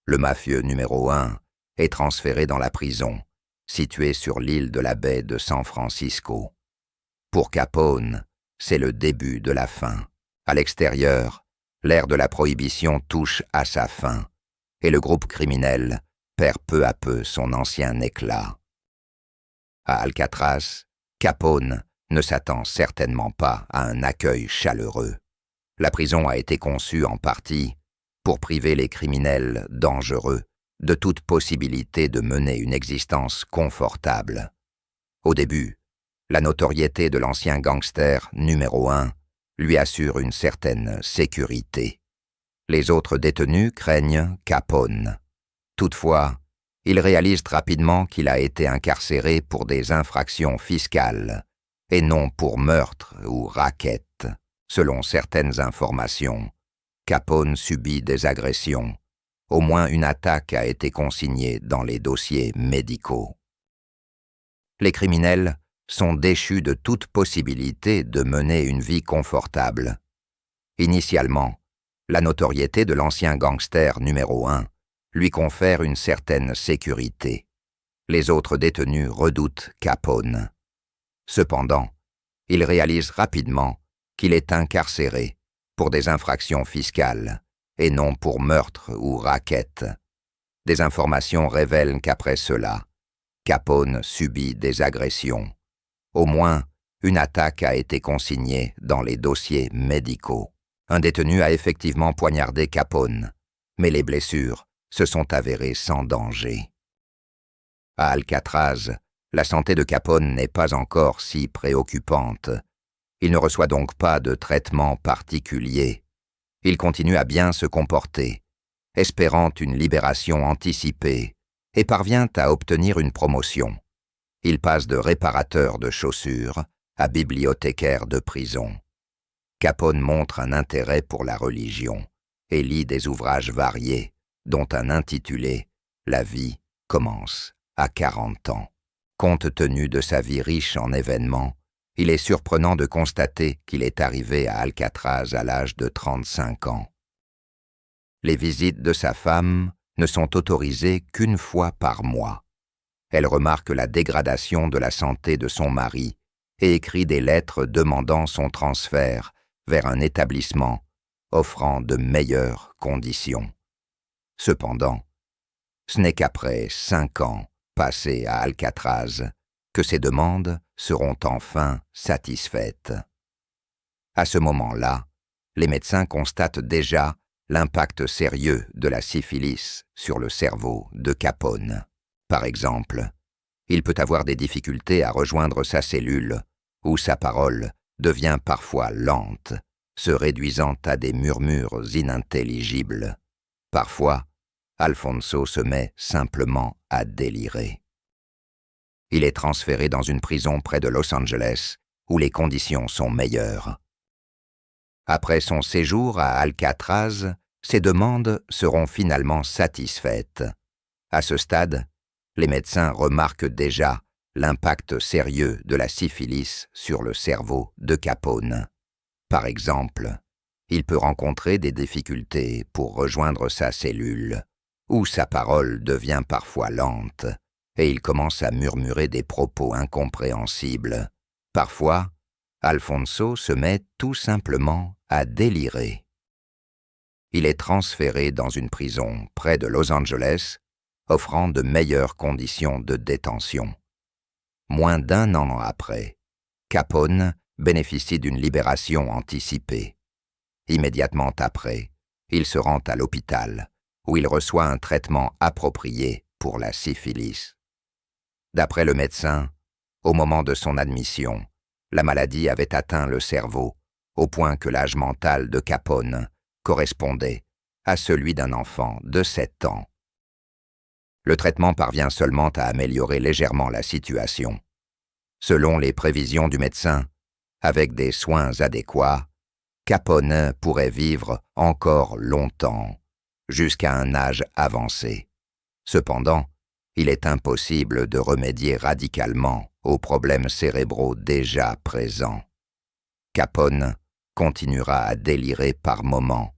Le mafieux numéro 1 est transféré dans la prison, située sur l'île de la baie de San Francisco. Pour Capone, c'est le début de la fin. À l'extérieur, l'ère de la prohibition touche à sa fin, et le groupe criminel perd peu à peu son ancien éclat. À Alcatraz, Capone ne s'attend certainement pas à un accueil chaleureux. La prison a été conçue en partie pour priver les criminels dangereux de toute possibilité de mener une existence confortable. Au début, la notoriété de l'ancien gangster numéro 1 lui assure une certaine sécurité. Les autres détenus craignent Capone. Toutefois, ils réalisent rapidement qu'il a été incarcéré pour des infractions fiscales et non pour meurtre ou racket. Selon certaines informations, Capone subit des agressions. Au moins une attaque a été consignée dans les dossiers médicaux. Les criminels sont déchus de toute possibilité de mener une vie confortable. Initialement, la notoriété de l'ancien gangster numéro 1 lui confère une certaine sécurité. Les autres détenus redoutent Capone. Cependant, il réalise rapidement qu'il est incarcéré pour des infractions fiscales et non pour meurtre ou racket. Des informations révèlent qu'après cela, Capone subit des agressions. Au moins, une attaque a été consignée dans les dossiers médicaux. Un détenu a effectivement poignardé Capone, mais les blessures se sont avérées sans danger. À Alcatraz, la santé de Capone n'est pas encore si préoccupante. Il ne reçoit donc pas de traitement particulier. Il continue à bien se comporter, espérant une libération anticipée, et parvient à obtenir une promotion. Il passe de réparateur de chaussures à bibliothécaire de prison. Capone montre un intérêt pour la religion et lit des ouvrages variés, dont un intitulé « La vie commence à 40 ans ». Compte tenu de sa vie riche en événements, il est surprenant de constater qu'il est arrivé à Alcatraz à l'âge de 35 ans. Les visites de sa femme ne sont autorisées qu'une fois par mois. Elle remarque la dégradation de la santé de son mari et écrit des lettres demandant son transfert vers un établissement offrant de meilleures conditions. Cependant, ce n'est qu'après 5 ans passés à Alcatraz que ces demandes seront enfin satisfaites. À ce moment-là, les médecins constatent déjà l'impact sérieux de la syphilis sur le cerveau de Capone. Par exemple, il peut avoir des difficultés à rejoindre sa cellule, où sa parole devient parfois lente, se réduisant à des murmures inintelligibles. Parfois, Alfonso se met simplement à délirer. Il est transféré dans une prison près de Los Angeles, où les conditions sont meilleures. Après son séjour à Alcatraz, ses demandes seront finalement satisfaites. À ce stade, les médecins remarquent déjà l'impact sérieux de la syphilis sur le cerveau de Capone. Par exemple, il peut rencontrer des difficultés pour rejoindre sa cellule, où sa parole devient parfois lente, et il commence à murmurer des propos incompréhensibles. Parfois, Alfonso se met tout simplement à délirer. Il est transféré dans une prison près de Los Angeles, offrant de meilleures conditions de détention. Moins d'1 an après, Capone bénéficie d'une libération anticipée. Immédiatement après, il se rend à l'hôpital, où il reçoit un traitement approprié pour la syphilis. D'après le médecin, au moment de son admission, la maladie avait atteint le cerveau au point que l'âge mental de Capone correspondait à celui d'un enfant de 7 ans. Le traitement parvient seulement à améliorer légèrement la situation. Selon les prévisions du médecin, avec des soins adéquats, Capone pourrait vivre encore longtemps, jusqu'à un âge avancé. Cependant, il est impossible de remédier radicalement aux problèmes cérébraux déjà présents. Capone continuera à délirer par moments,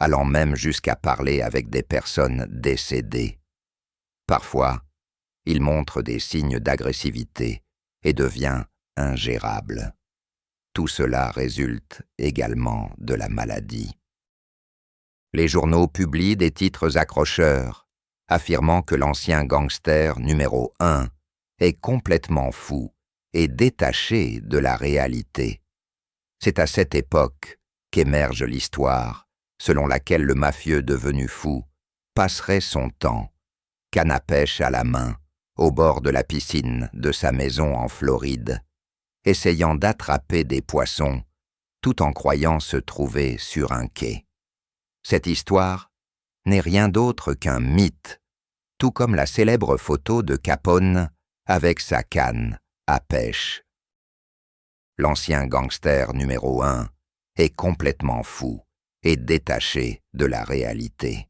allant même jusqu'à parler avec des personnes décédées. Parfois, il montre des signes d'agressivité et devient ingérable. Tout cela résulte également de la maladie. Les journaux publient des titres accrocheurs, affirmant que l'ancien gangster numéro 1 est complètement fou et détaché de la réalité. C'est à cette époque qu'émerge l'histoire selon laquelle le mafieux devenu fou passerait son temps, canne à pêche à la main, au bord de la piscine de sa maison en Floride, essayant d'attraper des poissons tout en croyant se trouver sur un quai. Cette histoire n'est rien d'autre qu'un mythe, tout comme la célèbre photo de Capone avec sa canne à pêche. L'ancien gangster numéro 1 est complètement fou et détaché de la réalité.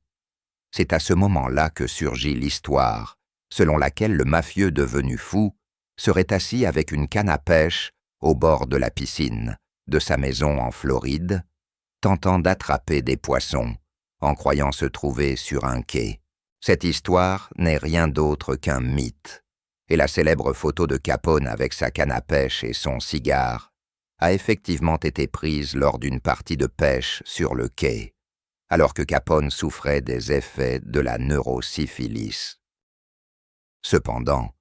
C'est à ce moment-là que surgit l'histoire, selon laquelle le mafieux devenu fou serait assis avec une canne à pêche au bord de la piscine de sa maison en Floride, tentant d'attraper des poissons en croyant se trouver sur un quai. Cette histoire n'est rien d'autre qu'un mythe, et la célèbre photo de Capone avec sa canne à pêche et son cigare a effectivement été prise lors d'une partie de pêche sur le quai, alors que Capone souffrait des effets de la neurosyphilis. Cependant,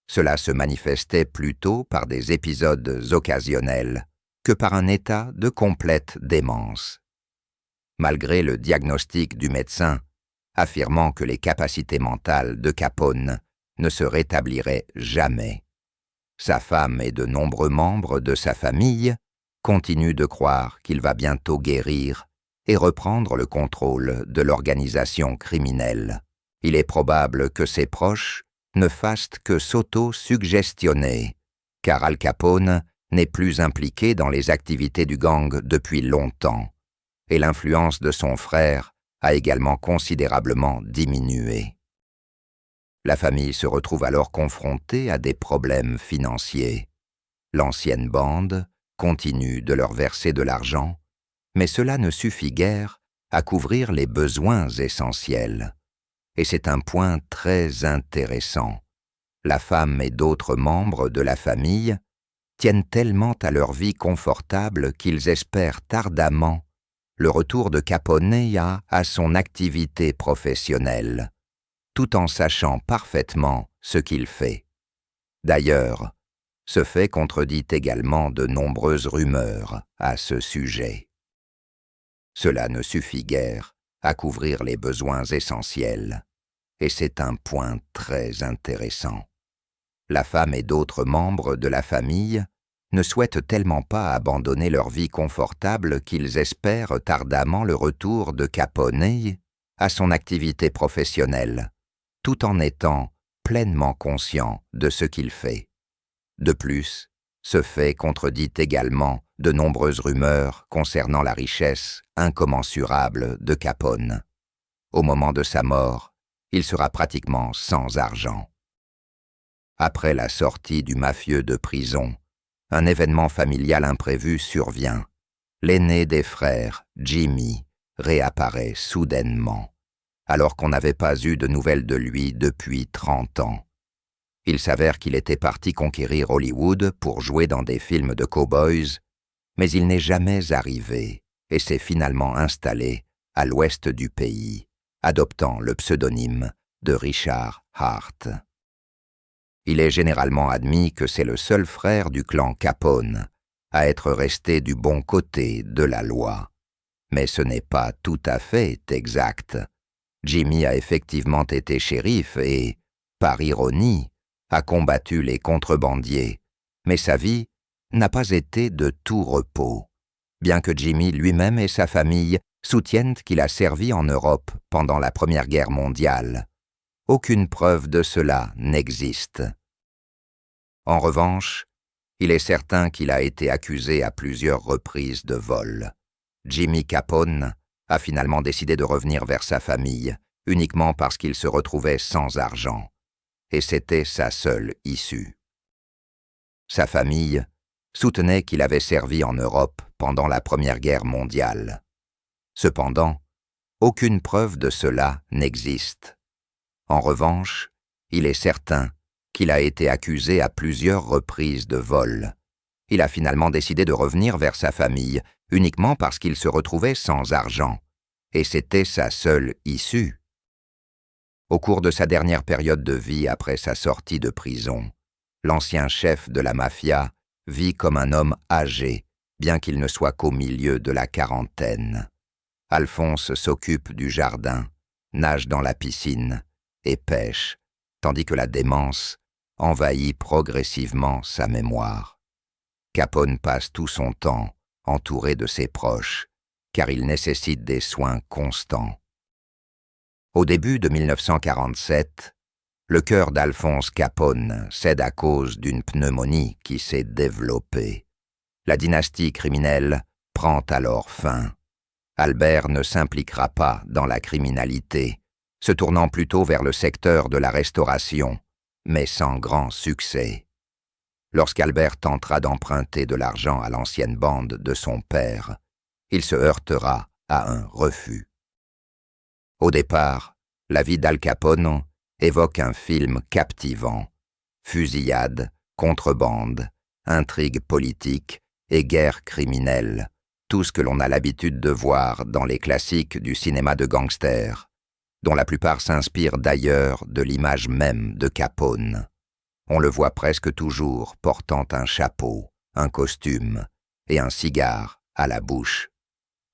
cela se manifestait plutôt par des épisodes occasionnels que par un état de complète démence. Malgré le diagnostic du médecin, affirmant que les capacités mentales de Capone ne se rétabliraient jamais, sa femme et de nombreux membres de sa famille continuent de croire qu'il va bientôt guérir et reprendre le contrôle de l'organisation criminelle. Il est probable que ses proches ne fassent que s'auto-suggestionner, car Al Capone n'est plus impliqué dans les activités du gang depuis longtemps, et l'influence de son frère a également considérablement diminué. La famille se retrouve alors confrontée à des problèmes financiers. L'ancienne bande continue de leur verser de l'argent, mais cela ne suffit guère à couvrir les besoins essentiels. Et c'est un point très intéressant. La femme et d'autres membres de la famille tiennent tellement à leur vie confortable qu'ils espèrent ardemment le retour de Capone à son activité professionnelle, tout en sachant parfaitement ce qu'il fait. D'ailleurs, ce fait contredit également de nombreuses rumeurs à ce sujet. Cela ne suffit guère à couvrir les besoins essentiels, et c'est un point très intéressant. La femme et d'autres membres de la famille ne souhaitent tellement pas abandonner leur vie confortable qu'ils espèrent ardemment le retour de Capone à son activité professionnelle, tout en étant pleinement conscient de ce qu'il fait. De plus, ce fait contredit également de nombreuses rumeurs concernant la richesse incommensurable de Capone. Au moment de sa mort, il sera pratiquement sans argent. Après la sortie du mafieux de prison, un événement familial imprévu survient. L'aîné des frères, Jimmy, réapparaît soudainement, alors qu'on n'avait pas eu de nouvelles de lui depuis 30 ans. Il s'avère qu'il était parti conquérir Hollywood pour jouer dans des films de cow-boys, mais il n'est jamais arrivé et s'est finalement installé à l'ouest du pays, adoptant le pseudonyme de Richard Hart. Il est généralement admis que c'est le seul frère du clan Capone à être resté du bon côté de la loi. Mais ce n'est pas tout à fait exact. Jimmy a effectivement été shérif et, par ironie, a combattu les contrebandiers, mais sa vie n'a pas été de tout repos. bien que Jimmy lui-même et sa famille soutiennent qu'il a servi en Europe pendant la Première Guerre mondiale. Aucune preuve de cela n'existe. En revanche, il est certain qu'il a été accusé à plusieurs reprises de vol. Jimmy Capone a finalement décidé de revenir vers sa famille, uniquement parce qu'il se retrouvait sans argent. Et c'était sa seule issue. Sa famille soutenait qu'il avait servi en Europe pendant la Première Guerre mondiale. Cependant, aucune preuve de cela n'existe. En revanche, il est certain qu'il a été accusé à plusieurs reprises de vol. Il a finalement décidé de revenir vers sa famille, uniquement parce qu'il se retrouvait sans argent. Et c'était sa seule issue. Au cours de sa dernière période de vie après sa sortie de prison, l'ancien chef de la mafia vit comme un homme âgé, bien qu'il ne soit qu'au milieu de la quarantaine. Alphonse s'occupe du jardin, nage dans la piscine et pêche, tandis que la démence envahit progressivement sa mémoire. Capone passe tout son temps entouré de ses proches, car il nécessite des soins constants. Au début de 1947, le cœur d'Alphonse Capone cède à cause d'une pneumonie qui s'est développée. La dynastie criminelle prend alors fin. Albert ne s'impliquera pas dans la criminalité, se tournant plutôt vers le secteur de la restauration, mais sans grand succès. Lorsqu'Albert tentera d'emprunter de l'argent à l'ancienne bande de son père, il se heurtera à un refus. Au départ, la vie d'Al Capone évoque un film captivant. Fusillade, contrebande, intrigue politique et guerre criminelle, tout ce que l'on a l'habitude de voir dans les classiques du cinéma de gangsters, dont la plupart s'inspirent d'ailleurs de l'image même de Capone. On le voit presque toujours portant un chapeau, un costume et un cigare à la bouche.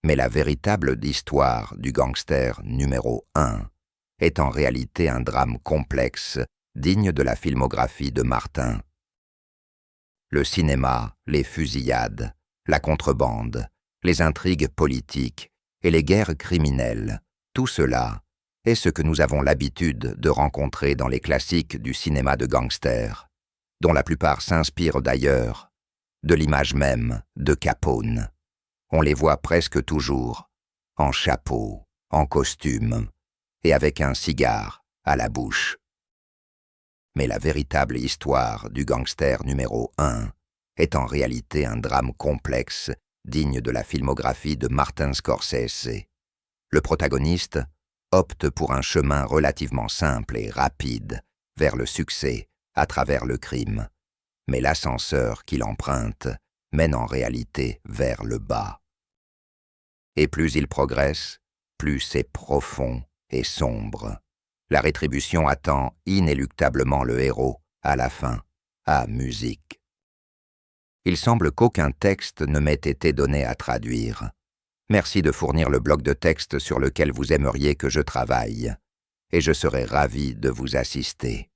Mais la véritable histoire du gangster numéro 1 est en réalité un drame complexe, digne de la filmographie de Martin. Le cinéma, les fusillades, la contrebande, les intrigues politiques et les guerres criminelles, tout cela est ce que nous avons l'habitude de rencontrer dans les classiques du cinéma de gangsters, dont la plupart s'inspirent d'ailleurs de l'image même de Capone. On les voit presque toujours en chapeau, en costume et avec un cigare à la bouche. Mais la véritable histoire du gangster numéro 1 est en réalité un drame complexe digne de la filmographie de Martin Scorsese. Le protagoniste opte pour un chemin relativement simple et rapide vers le succès à travers le crime, mais l'ascenseur qu'il emprunte mène en réalité vers le bas. Et plus il progresse, plus c'est profond et sombre. La rétribution attend inéluctablement le héros, à la fin, à musique. Il semble qu'aucun texte ne m'ait été donné à traduire. Merci de fournir le bloc de texte sur lequel vous aimeriez que je travaille, et je serai ravi de vous assister.